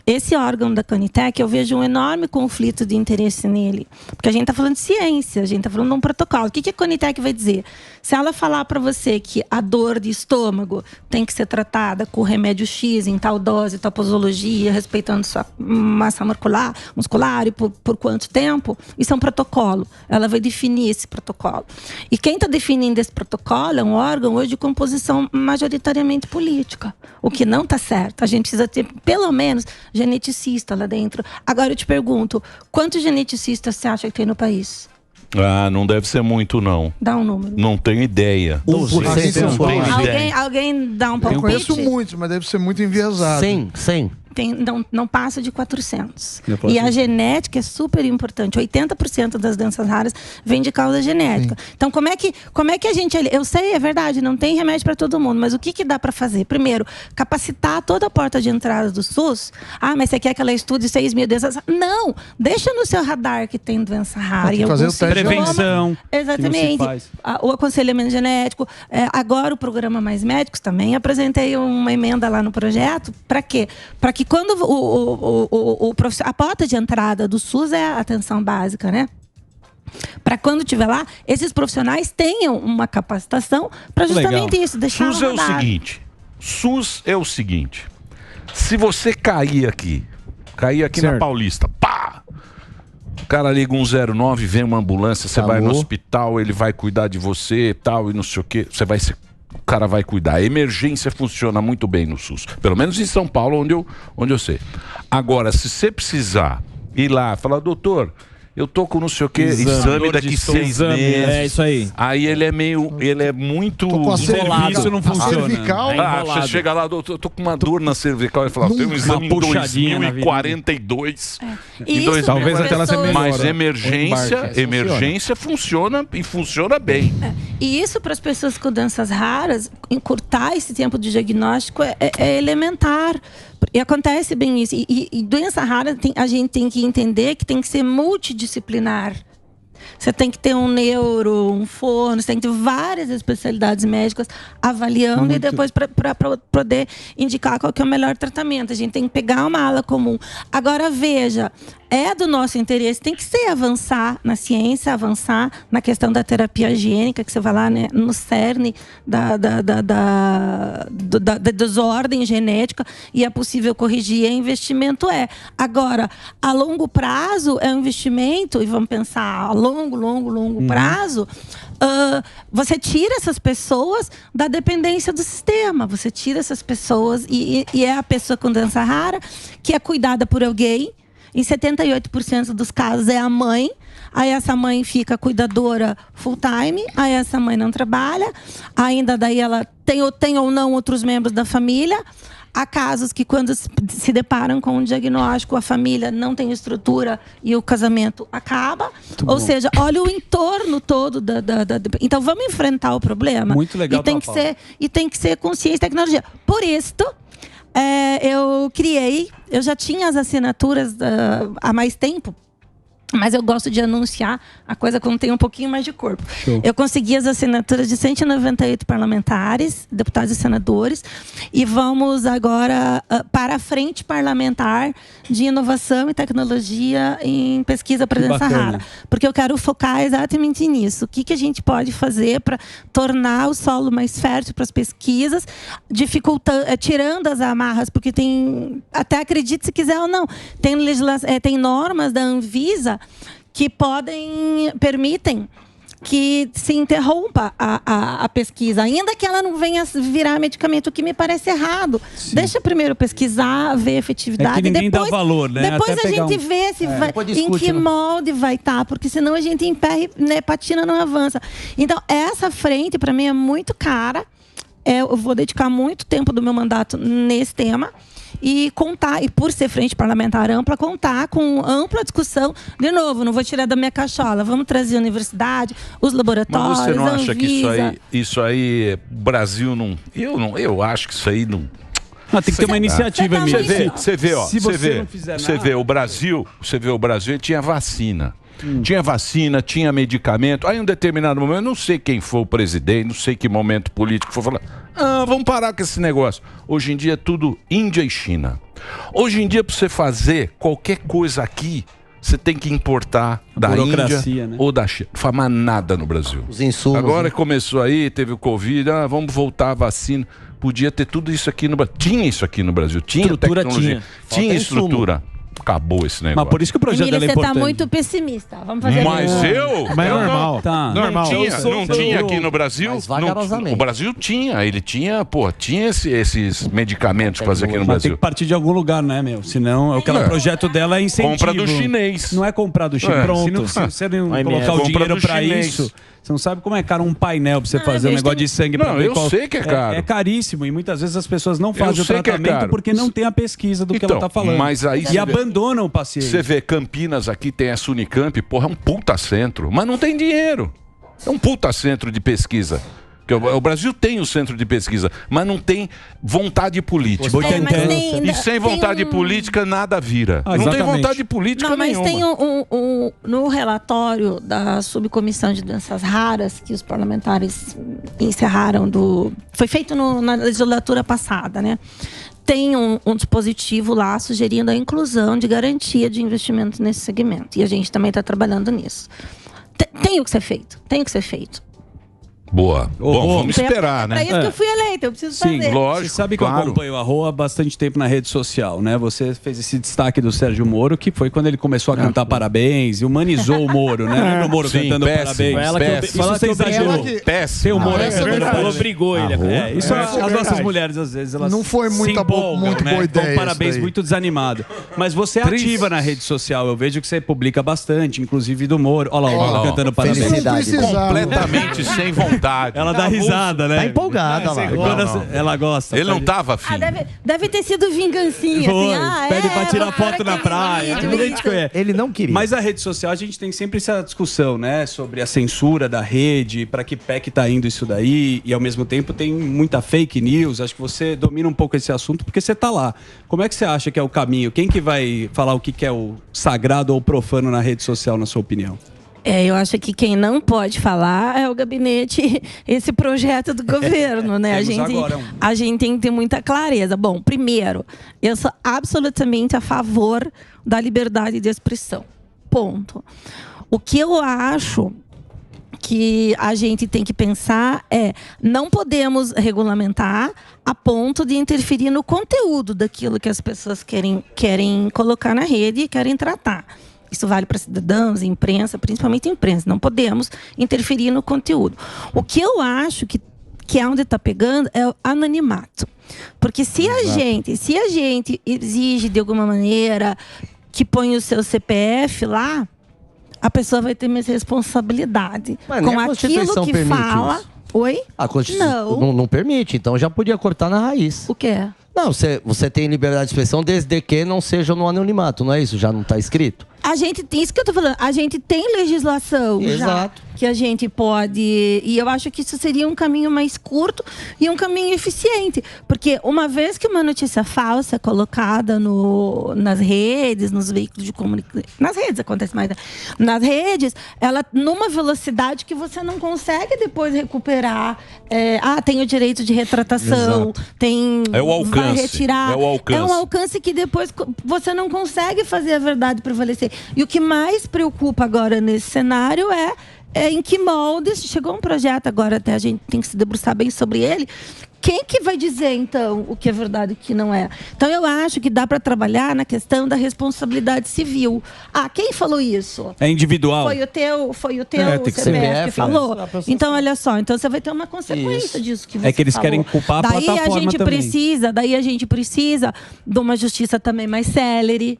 Esse órgão da Conitec, eu vejo um enorme conflito de interesse nele. Porque a gente está falando de ciência, a gente está falando de um protocolo. O que a Conitec vai dizer? Se ela falar para você que a dor de estômago tem que ser tratada com remédio X, em tal dose, tal posologia, respeitando sua massa muscular e por quanto tempo, isso é um protocolo. Ela vai definir esse protocolo. E quem está definindo esse protocolo é um órgão hoje de composição majoritariamente política. O que não está certo. A gente precisa ter, pelo menos, geneticista lá dentro. Agora eu te pergunto, quantos geneticistas você acha que tem no país? Não deve ser muito, não. Dá um número. Não tenho ideia. 1%. Alguém dá um palpite? Eu conheço muitos, mas deve ser muito enviesado. 100. não passa de 400. E a genética é super importante. 80% das doenças raras vem de causa genética. Sim. Então, como é que a gente... Eu sei, é verdade, não tem remédio para todo mundo, mas o que dá para fazer? Primeiro, capacitar toda a porta de entrada do SUS. Ah, mas você quer que ela estude 6 mil doenças? Não! Deixa no seu radar que tem doença rara. Tem que fazer o teste. Prevenção. Exatamente. O aconselhamento genético. Agora, o programa Mais Médicos também. Apresentei uma emenda lá no projeto. Para quê? Para que quando a porta de entrada do SUS é a atenção básica, né? Para quando estiver lá, esses profissionais tenham uma capacitação para justamente isso, deixar SUS é o seguinte, se você cair aqui na Paulista, pá! O cara liga 109, vem uma ambulância, você vai no hospital, ele vai cuidar de você, tal, e não sei o quê, o cara vai cuidar. A emergência funciona muito bem no SUS. Pelo menos em São Paulo, onde eu sei. Agora, se você precisar ir lá, falar, doutor, eu tô com não sei o que, exame daqui 6 meses. É isso aí. Aí ele é muito isolado. Isso não funciona. Cervical, você chega lá, doutor, eu tô com uma dor na cervical. Ele fala, tem um exame em 2042. Talvez até ela se melhore. Mas emergência funciona e funciona bem. E isso para as pessoas com doenças raras, encurtar esse tempo de diagnóstico é elementar. E acontece bem isso. E doença rara, a gente tem que entender que tem que ser multidisciplinar. Você tem que ter um neuro, um fono, você tem que ter várias especialidades médicas avaliando e depois para poder indicar qual que é o melhor tratamento. A gente tem que pegar uma ala comum. Agora, veja, é do nosso interesse, tem que ser avançar na ciência, avançar na questão da terapia gênica, que você vai lá, né, no cerne da desordem genética, e é possível corrigir, investimento Agora, a longo prazo é um investimento, e vamos pensar a longo prazo, você tira essas pessoas da dependência do sistema, você tira essas pessoas, e é a pessoa com doença rara que é cuidada por alguém. Em 78% dos casos é a mãe. Aí essa mãe fica cuidadora full time. Aí essa mãe não trabalha. Ainda daí ela tem ou não outros membros da família. Há casos que quando se deparam com um diagnóstico, a família não tem estrutura e o casamento acaba. Ou seja, olha o entorno todo Então vamos enfrentar o problema. Muito legal. E tem que ser consciência e tecnologia. Por isso, eu já tinha as assinaturas há mais tempo, mas eu gosto de anunciar a coisa quando tem um pouquinho mais de corpo. Show. Eu consegui as assinaturas de 198 parlamentares, deputados e senadores, e vamos agora para a frente parlamentar de inovação e tecnologia em pesquisa para doença rara. Porque eu quero focar exatamente nisso. O que a gente pode fazer para tornar o solo mais fértil para as pesquisas, tirando as amarras, porque até acredite se quiser ou não, tem normas da Anvisa que permitem que se interrompa a pesquisa, ainda que ela não venha virar medicamento, o que me parece errado. Sim. Deixa primeiro pesquisar, ver a efetividade. Que ninguém dá valor, né? Depois a gente vê em que molde vai estar, porque senão a gente emperra, né, patina não avança. Então, essa frente, para mim, é muito cara. Eu vou dedicar muito tempo do meu mandato nesse tema. E por ser frente parlamentar ampla, contar com ampla discussão. De novo, não vou tirar da minha cachola. Vamos trazer a universidade, os laboratórios. Mas você não acha Anvisa. que isso aí, Brasil não. Eu acho que isso aí não. Tem que ter uma iniciativa mesmo. Você vê, o Brasil tinha vacina. Tinha vacina, tinha medicamento. Aí, em um determinado momento, eu não sei quem foi o presidente, não sei que momento político foi falar: vamos parar com esse negócio. Hoje em dia é tudo Índia e China. Hoje em dia, para você fazer qualquer coisa aqui, você tem que importar da Índia, né, ou da China. Não faz mais nada no Brasil. Os insumos. Agora começou aí, teve o Covid, vamos voltar a vacina. Podia ter tudo isso aqui no Brasil. Tinha isso aqui no Brasil. Tinha tecnologia. Tinha estrutura. Acabou esse negócio. Mas por isso que o projeto Emílio, é importante. você tá muito pessimista. Vamos fazer Mas Mas é normal. Normal. Não tinha aqui no Brasil. O Brasil tinha. Ele tinha esses medicamentos para fazer aqui no Brasil. Mas tem que partir de algum lugar, né, meu? Senão, aquele projeto dela é incentivo. Compra do chinês. Não é comprar do chinês. Pronto. Se você não colocar o dinheiro para isso, Você não sabe como é caro um painel pra você fazer um bicho, negócio de sangue pra Não, ver eu sei que é caro. É caríssimo e muitas vezes as pessoas não fazem o sei que é tratamento caro. porque não tem a pesquisa do que ela tá falando. Mas aí e você vê- abandonam o paciente. Você vê Campinas aqui, tem essa Unicamp, porra, é um puta centro, mas não tem dinheiro. É um puta centro de pesquisa. Porque o Brasil tem o centro de pesquisa, mas não tem vontade política. E sem vontade política, nada vira. Não tem vontade política Não, mas nenhuma. tem no relatório da subcomissão de doenças raras que os parlamentares encerraram foi feito na legislatura passada, né? Tem um dispositivo lá sugerindo a inclusão de garantia de investimento nesse segmento. E a gente também está trabalhando nisso. Tem o que ser feito. Tem o que ser feito. Boa. Bom, vamos esperar, né? É isso que eu fui eleita, eu preciso fazer. Você sabe que eu acompanho a Rô há bastante tempo na rede social, né? Você fez esse destaque do Sérgio Moro, que foi quando ele começou a cantar parabéns e humanizou o Moro, né? Lembra o Moro cantando parabéns? Foi ela que Isso você exagerou. Péssimo. Tem o Moro Ela obrigou ele. Isso as nossas mulheres, às vezes, elas Não foi muito se empolgam, muito né? boa ideia Com parabéns, isso daí. muito desanimado. Mas você é ativa na rede social. Eu vejo que você publica bastante, inclusive do Moro. Olha lá o Moro cantando parabéns. Felicidade. Completamente sem vontade. Ela dá risada, né? Tá empolgada lá. Ela gosta. Ele não tava afim. Deve ter sido vingancinha. Foi, assim, pede pra tirar agora foto na aquele praia. vídeo, A gente conhece. Ele não queria. Mas a rede social, a gente tem sempre essa discussão, né? Sobre a censura da rede, para que pé que tá indo isso daí. E ao mesmo tempo tem muita fake news. Acho que você domina um pouco esse assunto porque você tá lá. Como é que você acha que é o caminho? Quem que vai falar o que é o sagrado ou profano na rede social, na sua opinião? Eu acho que quem não pode falar é o gabinete, esse projeto do governo, né? A gente tem que ter muita clareza. Bom, primeiro, eu sou absolutamente a favor da liberdade de expressão. Ponto. O que eu acho que a gente tem que pensar não podemos regulamentar a ponto de interferir no conteúdo daquilo que as pessoas querem colocar na rede e querem tratar. Isso vale para cidadãos, imprensa, principalmente imprensa. Não podemos interferir no conteúdo. O que eu acho que é onde está pegando é o anonimato. Porque se a gente exige de alguma maneira que ponha o seu CPF lá, a pessoa vai ter mais responsabilidade com aquilo que fala. Isso. Oi? A Constituição não permite, então já podia cortar na raiz. O quê? Não, você tem liberdade de expressão desde que não seja no anonimato, não é isso? Já não está escrito? A gente tem isso que eu tô falando. A gente tem legislação já que a gente pode. E eu acho que isso seria um caminho mais curto e um caminho eficiente. Porque uma vez que uma notícia falsa é colocada nas redes, nos veículos de comunicação. Nas redes acontece mais. Né? Nas redes, ela numa velocidade que você não consegue depois recuperar. Tem o direito de retratação, tem. É o alcance. Vai retirar. É o alcance. É um alcance que depois você não consegue fazer a verdade prevalecer. E o que mais preocupa agora nesse cenário é em que moldes. Chegou um projeto agora, até a gente tem que se debruçar bem sobre ele. Quem que vai dizer, então, o que é verdade e o que não é? Então, eu acho que dá para trabalhar na questão da responsabilidade civil. Quem falou isso? É individual. Foi o teu tem que CPF que falou? Né? Então, olha só. Então, você vai ter uma consequência disso que você É que eles falou. querem culpar a daí plataforma a gente também. Daí a gente precisa de uma justiça também mais célere.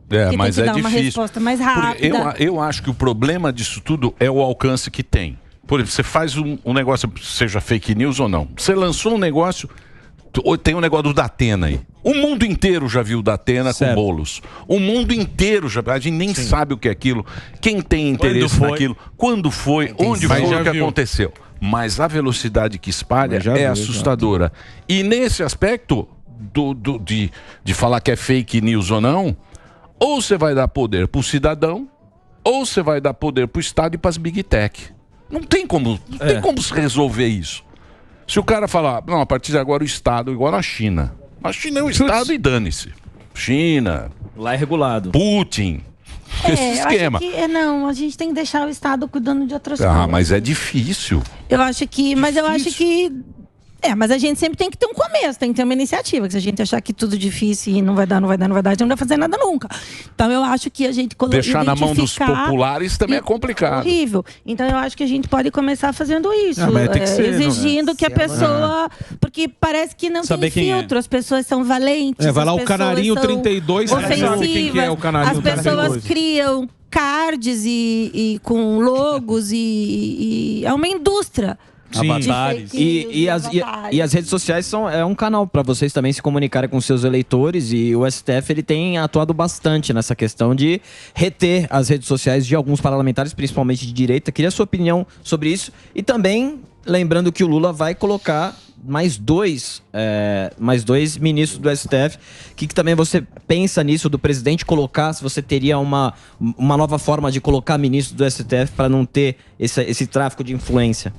Que mas tem que é dar uma difícil. resposta mais rápida. Eu acho que o problema disso tudo é o alcance que tem. Por exemplo, você faz um negócio, seja fake news ou não. Você lançou um negócio, tem um negócio do Datena aí. O mundo inteiro já viu o Datena com bolos. O mundo inteiro já. A gente nem sabe o que é aquilo. Quem tem interesse naquilo. Quando foi, onde foi, o que aconteceu. Mas a velocidade que espalha é assustadora. E nesse aspecto de falar que é fake news ou não, ou você vai dar poder para o cidadão, ou você vai dar poder para o Estado e para as Big Tech. Não tem como se resolver isso. Se o cara falar, não, a partir de agora o Estado igual a China. A China é um Estado e dane-se. China. Lá é regulado. Putin. Esse esquema. A gente tem que deixar o Estado cuidando de outras coisas. Mas é difícil. Eu acho que. Mas a gente sempre tem que ter um começo, tem que ter uma iniciativa. Que se a gente achar que tudo difícil e não vai dar, a gente não vai fazer nada nunca. Então eu acho que a gente deixar na mão dos populares também é complicado. Horrível. Então eu acho que a gente pode começar fazendo isso. Exigindo que a pessoa. Porque parece que não tem filtro. As pessoas são valentes. Vai lá o Canarinho 32, ofensivas, sabe quem que é o Canarinho as pessoas 32. criam cards e com logos e é uma indústria. Avatares. E as redes sociais é um canal para vocês também se comunicarem com seus eleitores, e o STF ele tem atuado bastante nessa questão de reter as redes sociais de alguns parlamentares, principalmente de direita. Queria a sua opinião sobre isso, e também lembrando que o Lula vai colocar mais dois ministros do STF. O que também você pensa nisso do presidente colocar, se você teria uma nova forma de colocar ministros do STF para não ter esse tráfico de influência?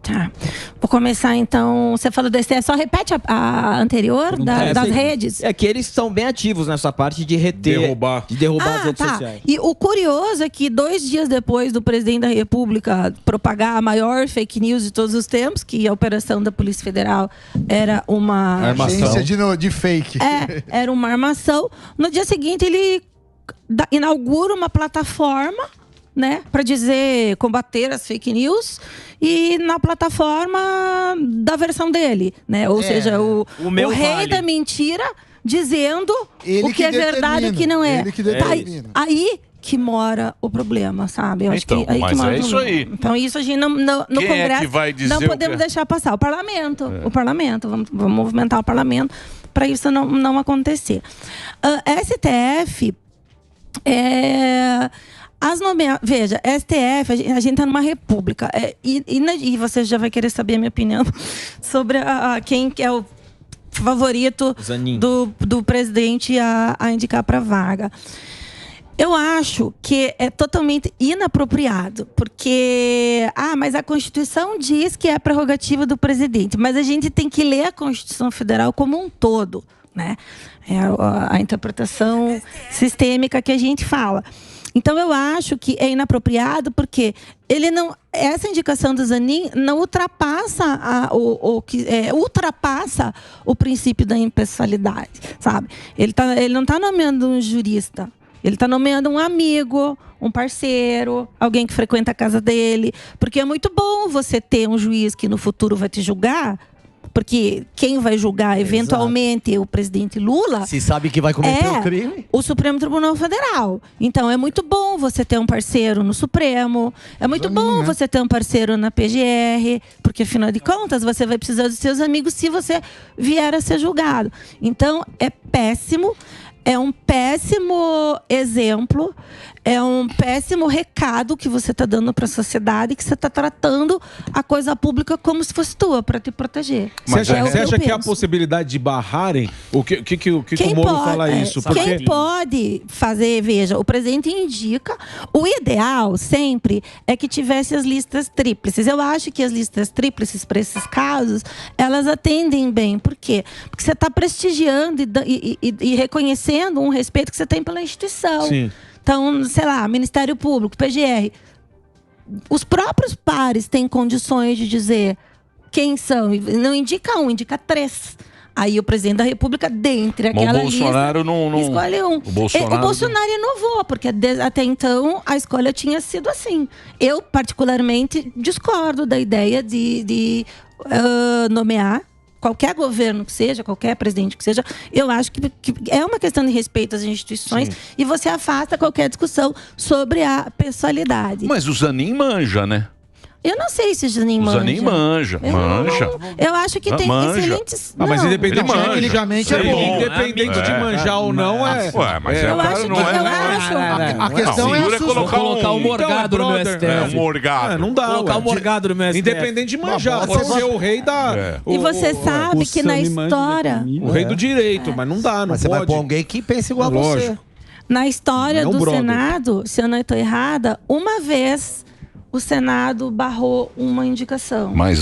Tá. Vou começar então. Você falou do STF, só repete a anterior das redes. É que eles são bem ativos nessa parte de reter, de derrubar as redes sociais. E o curioso é que 2 dias depois do presidente da República propagar a maior fake news de todos os tempos, que a operação da Polícia Federal era uma agência de fake. Era uma armação. No dia seguinte ele inaugura uma plataforma, né, para combater as fake news, e na plataforma da versão dele, né? Ou seja, o rei da mentira dizendo o que é verdade e o que não é. Aí que mora o problema, sabe? Eu acho que aí mas que mora é isso aí. Então isso a gente no Congresso que vai dizer não podemos deixar passar. O Parlamento, vamos movimentar o Parlamento para isso não acontecer. STF veja, STF, a gente está numa república. E você já vai querer saber a minha opinião sobre quem é o favorito do presidente a indicar para vaga. Eu acho que é totalmente inapropriado, porque mas a Constituição diz que é prerrogativa do presidente, mas a gente tem que ler a Constituição Federal como um todo, né? É a interpretação sistêmica que a gente fala. Então eu acho que é inapropriado porque essa indicação do Zanin não ultrapassa ultrapassa o princípio da impessoalidade, sabe? Ele não está nomeando um jurista, ele está nomeando um amigo, um parceiro, alguém que frequenta a casa dele, porque é muito bom você ter um juiz que no futuro vai te julgar. Porque quem vai julgar eventualmente o presidente Lula... Se sabe que vai cometer um crime. O Supremo Tribunal Federal. Então é muito bom você ter um parceiro no Supremo. É muito bom você ter um parceiro na PGR. Porque afinal de contas você vai precisar dos seus amigos se você vier a ser julgado. Então é péssimo. É um péssimo exemplo, é um péssimo recado que você está dando para a sociedade, que você está tratando a coisa pública como se fosse tua, para te proteger. Mas você acha que há a possibilidade de barrarem? O que o Moro fala isso? Porque... Quem pode fazer, veja, o presidente indica, o ideal sempre é que tivesse as listas tríplices. Eu acho que as listas tríplices, para esses casos, elas atendem bem. Por quê? Porque você está prestigiando e reconhecendo um respeito que você tem pela instituição. Sim. Então, sei lá, Ministério Público, PGR. Os próprios pares têm condições de dizer quem são. Não indica um, indica 3. Aí o presidente da República, dentre aquela lista, escolhe um. O Bolsonaro inovou, porque até então a escolha tinha sido assim. Eu, particularmente, discordo da ideia de nomear qualquer governo que seja, qualquer presidente que seja. Eu acho que é uma questão de respeito às instituições. Sim. E você afasta qualquer discussão sobre a pessoalidade. Mas o Zanin manja, né? Eu não sei se o Zanin manja. O Zanin manja. Eu acho que tem excelentes... mas independente tecnicamente é bom. Independente de manjar ou não, Ué, mas eu acho não é. A questão é colocar o Morgado no meu STF. Morgado. Não dá. Colocar o Morgado no meu STF. Independente de manjar. Pode ser o rei da... E você sabe que na história... O rei do direito, mas não dá, não mas pode. Você vai pôr alguém que pense igual a você. Na história do Senado, se eu não estou errada, uma vez... o Senado barrou uma indicação. Mas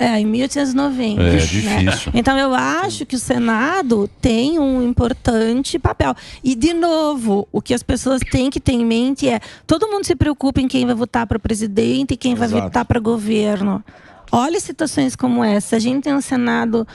em 1890. É difícil. Né? Então eu acho que o Senado tem um importante papel. E, de novo, o que as pessoas têm que ter em mente é: todo mundo se preocupa em quem vai votar para presidente e quem vai votar para governo. Olha situações como essa. A gente tem um Senado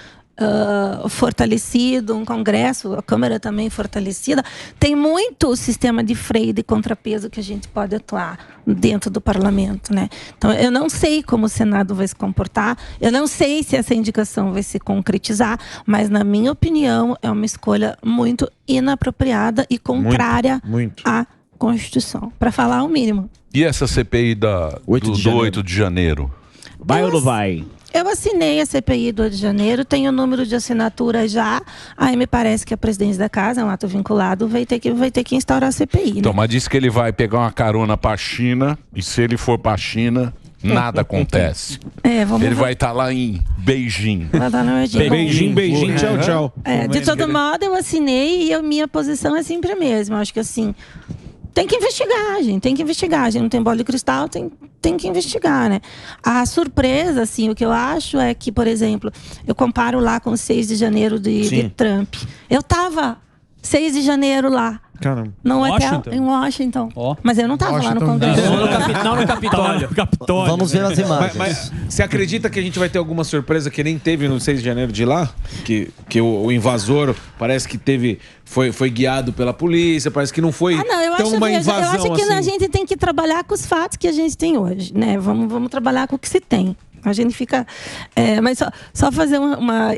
fortalecido, um Congresso, a Câmara também fortalecida. Tem muito sistema de freio, de contrapeso que a gente pode atuar dentro do parlamento, né? Então, eu não sei como o Senado vai se comportar, eu não sei se essa indicação vai se concretizar, mas, na minha opinião, é uma escolha muito inapropriada e contrária à Constituição, para falar o mínimo. E essa CPI do 8 de janeiro? Vai ou não vai? Eu assinei a CPI do 8 de janeiro, tenho o número de assinatura já. Aí me parece que a presidência da casa, é um ato vinculado, vai ter que instaurar a CPI. Né? Então, mas disse que ele vai pegar uma carona pra China, e se ele for pra China, nada acontece. Ele vai estar lá em Beijing. Beijing, tchau, tchau. De todo modo, eu assinei e a minha posição é sempre a mesma. Acho que assim, tem que investigar, gente. Tem que investigar. A gente não tem bola de cristal, tem que investigar, né? A surpresa, assim, o que eu acho é que, por exemplo, eu comparo lá com o 6 de janeiro de Trump. Eu tava 6 de janeiro lá. Caramba. Em Washington. Mas eu não tava lá no Congresso. Não no Capitólio. Vamos ver as imagens. Mas você acredita que a gente vai ter alguma surpresa que nem teve no 6 de janeiro de lá? Que o invasor parece que foi guiado pela polícia, parece que não foi uma invasão eu acho que assim. A gente tem que trabalhar com os fatos que a gente tem hoje, né? Vamos trabalhar com o que se tem. A gente fica... mas só fazer uma...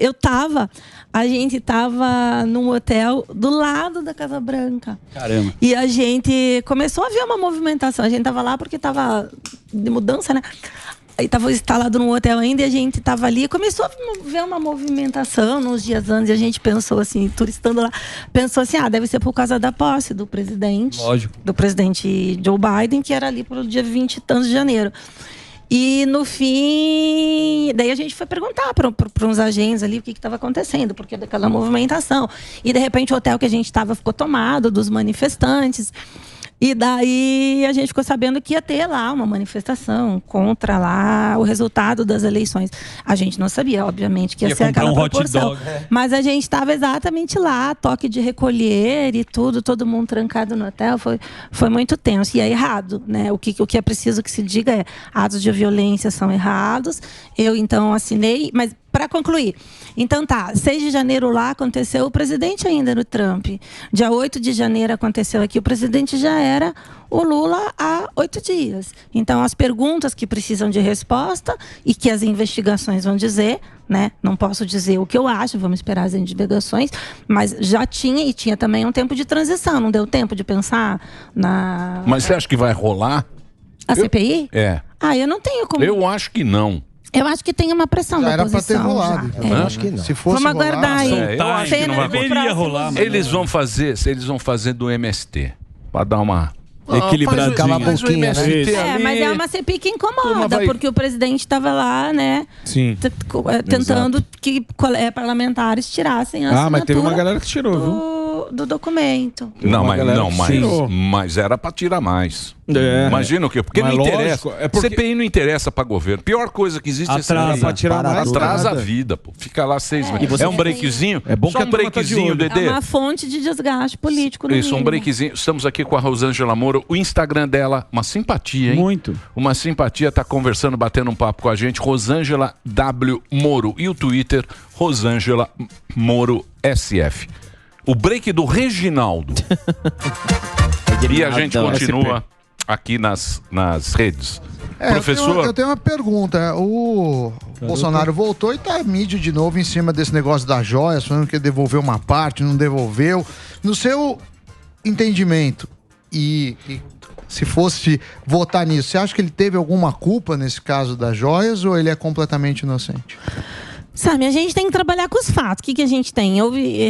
A gente tava num hotel do lado da Casa Branca. Caramba. E a gente começou a ver uma movimentação. A gente tava lá porque tava de mudança, né? Aí tava instalado num hotel ainda e a gente tava ali. Começou a ver uma movimentação nos dias antes. E a gente pensou assim, turistando lá, pensou assim, deve ser por causa da posse do presidente. Lógico. Do presidente Joe Biden, que era ali pro dia 20 e tantos de janeiro. E no fim, daí a gente foi perguntar para uns agentes ali o que estava acontecendo, porque daquela movimentação. E de repente o hotel que a gente estava ficou tomado dos manifestantes. E daí a gente ficou sabendo que ia ter lá uma manifestação contra lá o resultado das eleições. A gente não sabia, obviamente, que ia ser aquela proporção. Mas a gente estava exatamente lá, toque de recolher e tudo, todo mundo trancado no hotel. Foi muito tenso. E é errado, né? O que é preciso que se diga é atos de violência são errados. Eu, então, assinei, mas para concluir, então 6 de janeiro lá aconteceu, o presidente ainda era o Trump. Dia 8 de janeiro aconteceu aqui, o presidente já era o Lula há 8 dias. Então as perguntas que precisam de resposta e que as investigações vão dizer, né? Não posso dizer o que eu acho, vamos esperar as investigações, mas já tinha também um tempo de transição, não deu tempo de pensar na... Mas você acha que vai rolar? A CPI? Eu não tenho como... Eu acho que não. Eu acho que tem uma pressão da oposição. Era pra ter rolado. Eu acho que não. Se fosse vamos aguardar aí. Eu acho que não vai deveria rolar. Eles vão fazer do MST. Para dar uma... equilibrado. Cala a boquinha, né? Mas é uma CPI que incomoda, porque o presidente estava lá, né? Sim. Tentando que parlamentares tirassem a mas teve uma galera que tirou, viu? Do documento. Mas era para tirar mais. Imagina o quê? Porque mas não lógico, interessa. CPI não interessa para governo. Pior coisa que existe pra tirar mais. Atrasa a vida, pô. Fica lá 6 meses. É um breakzinho? É bom só que um breakzinho, Dedê. É uma fonte de desgaste político. Isso, um breakzinho. Estamos aqui com a Rosângela Moro. O Instagram dela, uma simpatia, hein? Muito. Uma simpatia, tá conversando, batendo um papo com a gente. Rosângela W. Moro. E o Twitter, Rosângela Moro SF. O break do Reginaldo. E a gente continua aqui nas redes. Professor? Eu tenho uma pergunta. O Bolsonaro voltou e tá mídia de novo em cima desse negócio das joias, falando que devolveu uma parte, não devolveu. No seu entendimento, e se fosse votar nisso, você acha que ele teve alguma culpa nesse caso das joias ou ele é completamente inocente? Sabe, a gente tem que trabalhar com os fatos. O que a gente tem?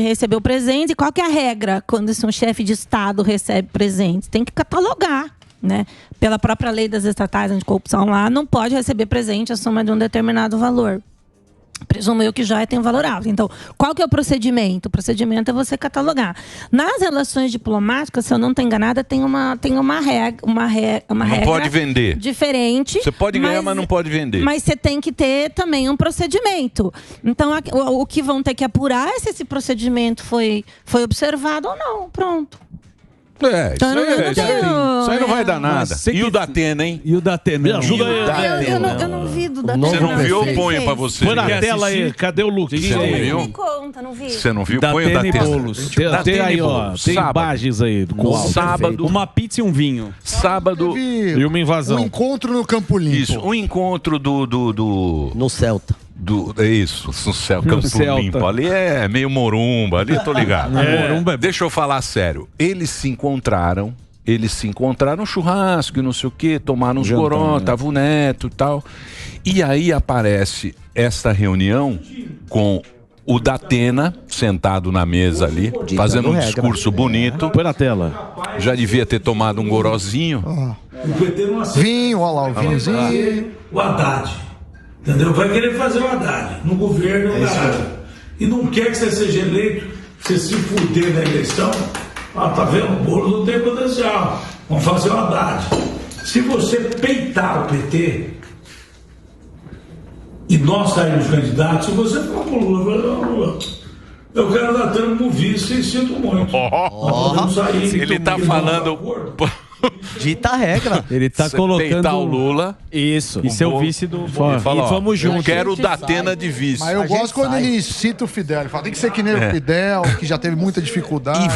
Recebeu presente, e qual que é a regra quando um chefe de Estado recebe presentes? Tem que catalogar, né? Pela própria lei das estatais anticorrupção lá, não pode receber presente acima de um determinado valor. Presumo eu que joia tem um valor alto. Então, qual que é o procedimento? O procedimento é você catalogar. Nas relações diplomáticas, se eu não estou enganada, tem uma regra. Não pode vender. Diferente. Você pode ganhar, mas não pode vender. Mas você tem que ter também um procedimento. Então, o que vão ter que apurar é se esse procedimento foi observado ou não. Pronto. Isso aí não vai dar nada. E o da Atena, hein? E o da Atena? Eu não vi do da Atena. Você não viu? Eu ponho pra você. Põe na tela aí. Cadê o Lucas? Você não viu? Me conta, não vi. Você não viu? Põe o da Atena. Tem aí, ó. Tem imagens aí. Sábado. Uma pizza e um vinho. Sábado. E uma invasão. Um encontro no Campo Limpo. Isso, um encontro No Celta. Isso, no céu, Campo Limpo. Ali é meio morumba, ali eu tô ligado. Morumba. Deixa eu falar sério. Eles se encontraram eles se encontraram no churrasco e não sei o que, tomaram uns goró, tava o Neto e tal. E aí aparece esta reunião com o Datena sentado na mesa ali, fazendo um discurso bonito. Põe na tela. Já devia ter tomado um gorozinho. Vinho, olha lá o vinhozinho. O Haddad, entendeu? Vai querer fazer o Haddad no governo, e não quer que você seja eleito, você se fuder na eleição. Tá vendo? O Boulos não tem potencial. Vamos fazer o Haddad. Se você peitar o PT e nós sairmos candidatos, se você falar pro Lula, eu quero dar tempo pro vice e sinto muito. Ele tá falando... Dita a regra. Ele tá colocando peitar o Lula. Isso. E ser o vice do... E vamos juntos. Eu quero o Datena de vice. Mas eu gosto quando ele cita o Fidel. Ele fala, tem que ser que nem o Fidel, que já teve muita dificuldade.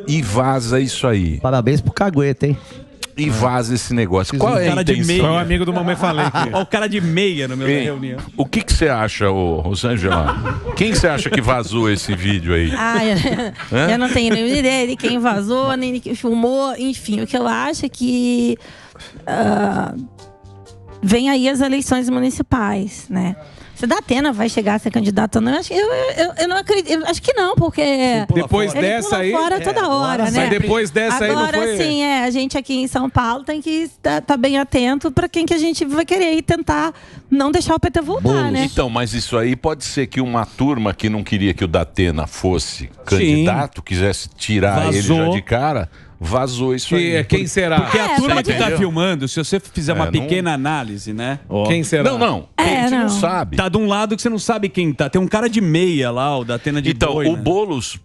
E vaza isso aí. Parabéns pro Cagueta, hein? E vaza esse negócio. Qual é a intenção? Foi o amigo do Mamãe Falei. Olha o cara de meia no meu reunião. O que você acha, Rosângela? Quem você acha que vazou esse vídeo aí? Eu não tenho nenhuma ideia de quem vazou, nem de quem filmou. Enfim, o que eu acho é que vem aí as eleições municipais, né? Se Datena vai chegar a ser candidato ou não, eu não acredito. Eu acho que não, porque depois ele dessa pula aí fora toda hora, né? Mas depois dessa aí não Agora, foi... sim, a gente aqui em São Paulo tem que estar bem atento para quem que a gente vai querer e tentar não deixar o PT voltar, né? Então, mas isso aí pode ser que uma turma que não queria que o Datena fosse candidato, quisesse tirar ele já de cara... Vazou isso aí. Quem será? Porque a turma que tá entendeu? filmando, se você fizer uma não- pequena análise, né? Quem será? Não. A gente não sabe. Tá de um lado que você não sabe quem tá. Tem um cara de meia lá, o Datena de Então, boi, o né? Boulos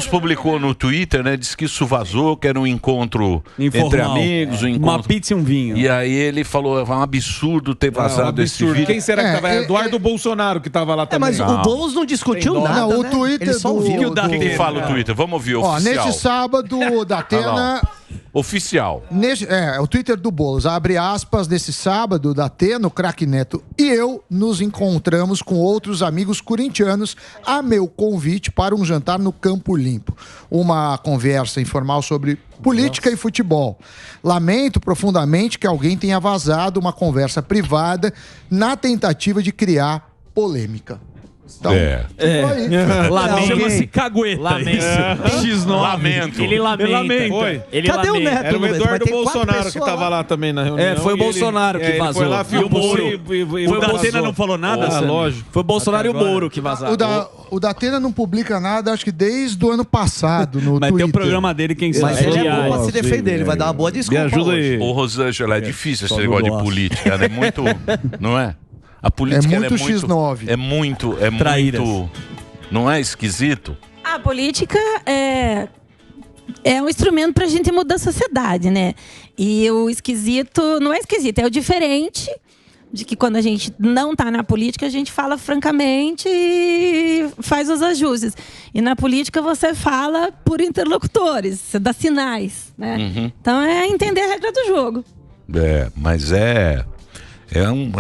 publicou no Twitter, né? Disse que isso vazou, que era um encontro Informal. entre amigos, um encontro. Uma pizza e um vinho. E aí ele falou, é um absurdo ter vazado esse vídeo. Quem será que tava? Eduardo Bolsonaro que tava lá também. Mas o Boulos não discutiu Tem dó. nada, Não, o né? Twitter Ele só do- ouviu. O que fala o Twitter? Vamos ouvir, Ó, oficial. neste sábado, o Datena... Oficial. O Twitter do Boulos, abre aspas, nesse sábado, Datena, o craque Neto e eu nos encontramos com outros amigos corintianos a meu convite para um jantar no Campo Limpo. Uma conversa informal sobre política e futebol. Lamento profundamente que alguém tenha vazado uma conversa privada na tentativa de criar polêmica. Então, Lamento. Chama-se cagueta. Lamento. X9. Lamento. Ele lamenta. Foi. Ele Cadê o lamenta. Neto? Era o Mas Eduardo tem quatro Bolsonaro que pessoas tava lá também na reunião. Foi o e ele- Bolsonaro que ele vazou. foi lá, E o filmou Moro. e O Datena vazou. não falou nada, Ah, Sammy? lógico. Foi o Bolsonaro e o Até agora. Moro que vazaram. O Datena não publica nada, acho que desde o ano passado no Mas Twitter. tem o programa dele, quem Mas sabe. ele é bom pra se defender, ele vai dar uma boa desculpa. Me ajuda hoje. aí. Ô, Rosângela, é difícil esse só negócio de gosto. política, né? É muito... Não é? A política É ela muito X9. É muito... Traíras. Não é esquisito? A política é um instrumento pra gente mudar a sociedade, né? E o esquisito, não é esquisito, é o diferente de que quando a gente não tá na política, a gente fala francamente e faz os ajustes. E na política você fala por interlocutores, você dá sinais, né? Então é entender a regra do jogo. Mas é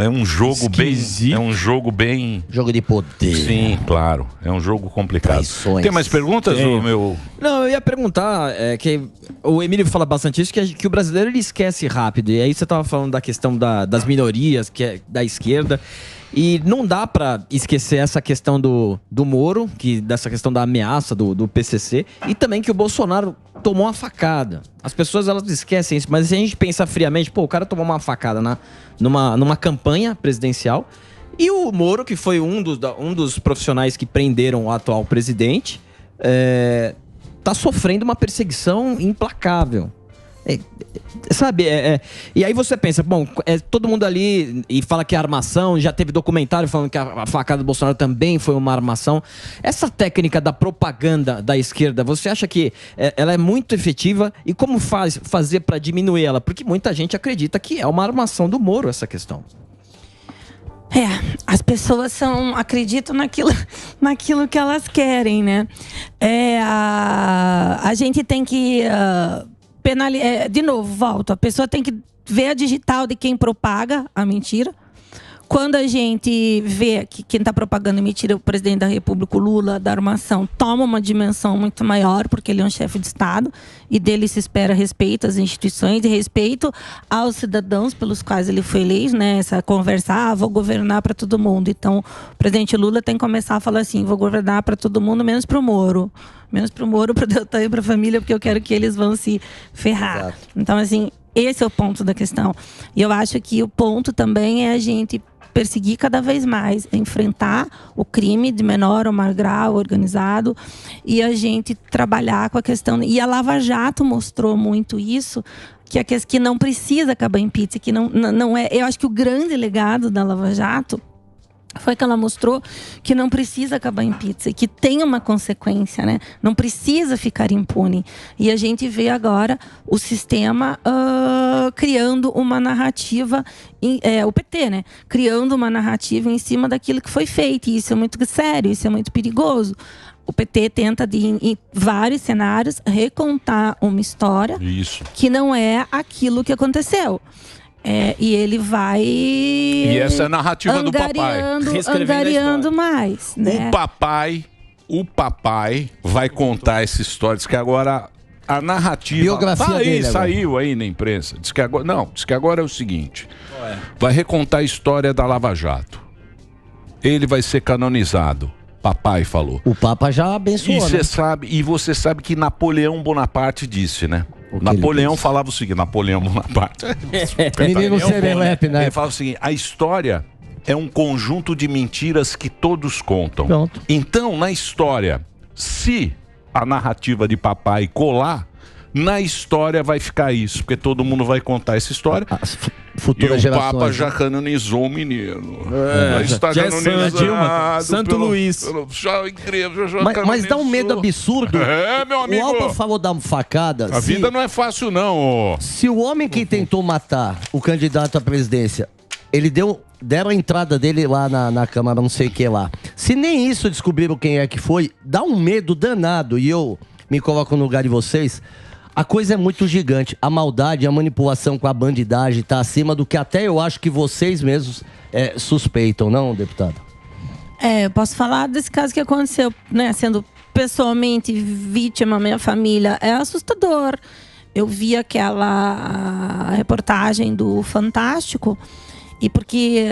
um jogo Esquisito. bem... É um jogo bem... Jogo de poder. Sim, claro. É um jogo complicado. Traições. Tem mais perguntas, ô, meu... Não, eu ia perguntar, que o Emílio fala bastante isso, que o brasileiro ele esquece rápido. E aí você tava falando da questão das minorias, que é da esquerda. E não dá pra esquecer essa questão do Moro, dessa questão da ameaça do PCC, e também que o Bolsonaro tomou uma facada. As pessoas elas esquecem isso, mas se a gente pensar friamente, o cara tomou uma facada numa campanha presidencial, e o Moro, que foi um dos profissionais que prenderam o atual presidente, tá sofrendo uma perseguição implacável. E aí você pensa, bom, todo mundo ali e fala que é armação, já teve documentário falando que a facada do Bolsonaro também foi uma armação. Essa técnica da propaganda da esquerda, você acha que ela é muito efetiva? E como fazer para diminuir ela? Porque muita gente acredita que é uma armação do Moro essa questão. As pessoas acreditam naquilo que elas querem, né? A gente tem que de novo, volto. A pessoa tem que ver a digital de quem propaga a mentira, Quando a gente vê que quem está propagando mentira, o presidente da República, o Lula, da armação, toma uma dimensão muito maior, porque ele é um chefe de Estado, e dele se espera respeito às instituições e respeito aos cidadãos pelos quais ele foi eleito, né? Essa conversa, vou governar para todo mundo. Então, o presidente Lula tem que começar a falar assim, vou governar para todo mundo, menos para o Moro. Menos para o Moro, para o Deltan e para a família, porque eu quero que eles vão se ferrar. Exato. Então, assim, esse é o ponto da questão. E eu acho que o ponto também é a gente perseguir cada vez mais, enfrentar o crime de menor ou maior grau organizado e a gente trabalhar com a questão. E a Lava Jato mostrou muito isso, que não precisa acabar em pizza, que não é. Eu acho que o grande legado da Lava Jato foi que ela mostrou que não precisa acabar em pizza, que tem uma consequência, né? Não precisa ficar impune. E a gente vê agora o sistema criando uma narrativa, o PT, né? Criando uma narrativa em cima daquilo que foi feito. E isso é muito sério, isso é muito perigoso. O PT tenta, em vários cenários, recontar uma história que não é aquilo que aconteceu. E ele vai. E essa é a narrativa do papai. Angariando mais. Né? O papai vai contar essa história. Diz que agora a narrativa. Biografia dele saiu aí na imprensa. Diz que agora é o seguinte: vai recontar a história da Lava Jato. Ele vai ser canonizado. Papai falou. O Papa já abençoou. E você sabe que Napoleão Bonaparte disse, né? Napoleão falava o seguinte, Napoleão Bonaparte. Menino serelepe, né? Ele falava o seguinte: a história é um conjunto de mentiras que todos contam. Pronto. Então, na história, se a narrativa de papai colar, na história vai ficar isso, porque todo mundo vai contar essa história. Futuras gerações. O Papa já canonizou o menino. Está canonizado. Santo Luís. Mas dá um medo absurdo. Meu amigo. O Alba falou da facada. A vida não é fácil, não. Se o homem que tentou matar o candidato à presidência, ele deram a entrada dele lá na Câmara, não sei o que lá. Se nem isso descobriram quem é que foi, dá um medo danado. E eu me coloco no lugar de vocês. A coisa é muito gigante. A maldade, a manipulação com a bandidagem está acima do que até eu acho que vocês mesmos suspeitam, não, deputado? Eu posso falar desse caso que aconteceu, né? Sendo pessoalmente vítima, minha família, é assustador. Eu vi aquela reportagem do Fantástico e porque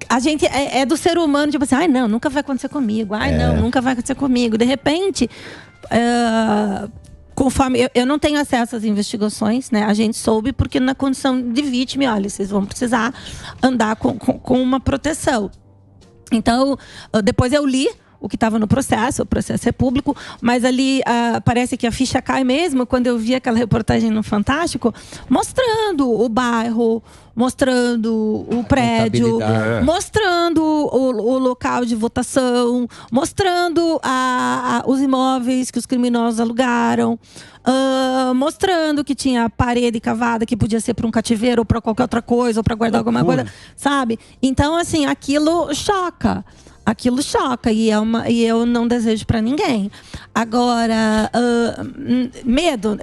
a gente é do ser humano, tipo assim, não, nunca vai acontecer comigo. Não, nunca vai acontecer comigo. De repente, conforme eu não tenho acesso às investigações, né? A gente soube porque na condição de vítima, olha, vocês vão precisar andar com uma proteção. Então, depois eu li o que estava no processo, o processo é público, mas ali parece que a ficha cai mesmo quando eu vi aquela reportagem no Fantástico, mostrando o bairro, mostrando o prédio, mostrando o local de votação, mostrando os imóveis que os criminosos alugaram, mostrando que tinha parede cavada que podia ser para um cativeiro ou para qualquer outra coisa, ou para guardar alguma coisa, sabe? Então, assim, aquilo choca. Aquilo choca e eu não desejo para ninguém. Agora, medo,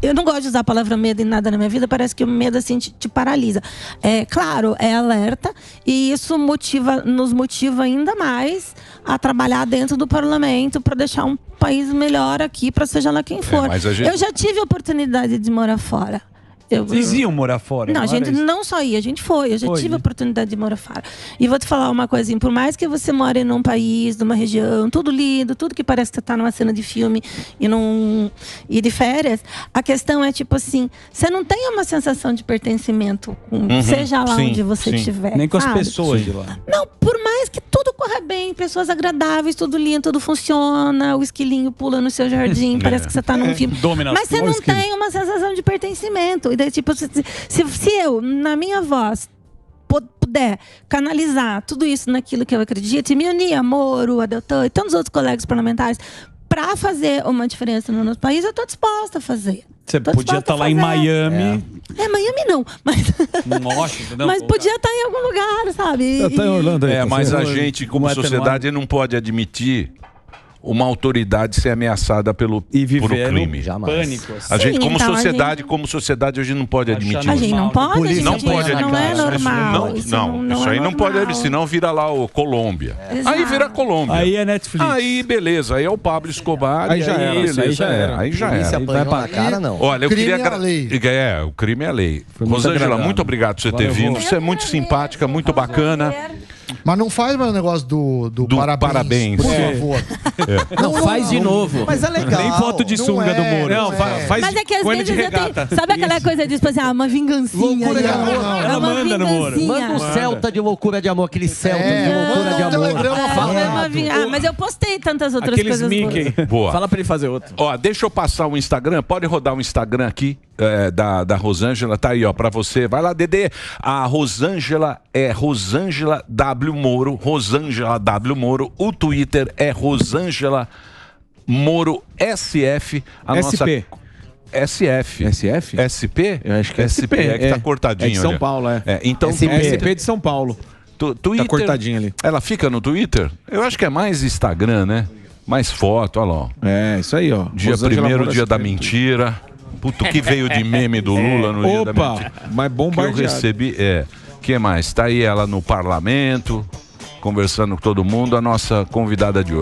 eu não gosto de usar a palavra medo em nada na minha vida, parece que o medo assim te paralisa. Claro, é alerta e isso nos motiva ainda mais a trabalhar dentro do parlamento para deixar um país melhor aqui, para seja lá quem for. Eu já tive a oportunidade de morar fora. Vocês iam morar fora? Não, a gente não só ia, a gente foi. Eu já tive a oportunidade de morar fora. E vou te falar uma coisinha. Por mais que você more num país, numa região, tudo lindo, tudo que parece que você tá numa cena de filme e de férias, a questão é tipo assim, você não tem uma sensação de pertencimento, seja lá onde você estiver. Nem com as pessoas de lá. Não, por mais que tudo corra bem, pessoas agradáveis, tudo lindo, tudo funciona, o esquilinho pula no seu jardim, parece que você tá num filme. Mas você não tem uma sensação de pertencimento. E daí, tipo, se eu, na minha voz, puder canalizar tudo isso naquilo que eu acredito, e me unir a Moro, a Deltan e tantos outros colegas parlamentares para fazer uma diferença no nosso país, eu tô disposta a fazer. Você podia estar lá em Miami. Miami não, mas podia estar em algum lugar, sabe? Tá em Orlando aí. Mas a gente, como sociedade, não pode admitir uma autoridade ser ameaçada por crime. Pânico. A gente, Sim, como então, sociedade, como sociedade, a gente não pode admitir A gente não pode, isso. Não gente, pode isso não admitir é isso. normal. Isso aí não pode, senão vira lá o Colômbia. Exato. Aí vira Colômbia. Aí é Netflix. Aí, beleza. Aí é o Pablo Escobar. Aí já era. Beleza, Aí já era. Aí já Polícia era. apanhou na cara, não. Olha, eu Crime queria... é a lei. O crime é a lei. muito Rosângela, agradável. muito obrigado por você ter vindo. Você é muito simpática, muito bacana. Mas não faz mais o negócio do parabéns. Por favor. Não, faz de novo. Mas é legal. Nem foto de Não sunga é, do Moro. Não, faz Mas é que às com ele de vezes eu tenho. regata. Sabe aquela coisa de tipo assim, uma vingancinha. Loucura de ali, ó. amor. É Ela uma manda no Moro. vingancinha. Manda o Celta de loucura de amor, aquele Celta de loucura de manda um amor. telegrama falado. Mas eu postei tantas outras Aqueles coisas. Mickey. boas. Boa. Fala pra ele fazer outro. Ó, deixa eu passar o Instagram. Pode rodar o Instagram aqui da Rosângela. Tá aí, ó, pra você. Vai lá, Dedê. A Rosângela é Rosângela W. Moro. Rosângela W. Moro. O Twitter é Rosângela Moro SF. A SP. SF. SF? SP? Eu acho que é SP. É que tá cortadinho. É de São ali. Paulo, é. Então, SP de São Paulo. Twitter, Tá cortadinho ali. Ela fica no Twitter? Eu acho que é mais Instagram, né? Mais foto, olha lá. Ó. É, isso aí, ó. Dia Rosângela primeiro, Moura dia da SP. mentira. Puto, que veio de meme do Lula no dia da Opa, mentira. mas Que eu bombardeado. recebi, que mais? Tá aí ela no parlamento, conversando com todo mundo, a nossa convidada de hoje.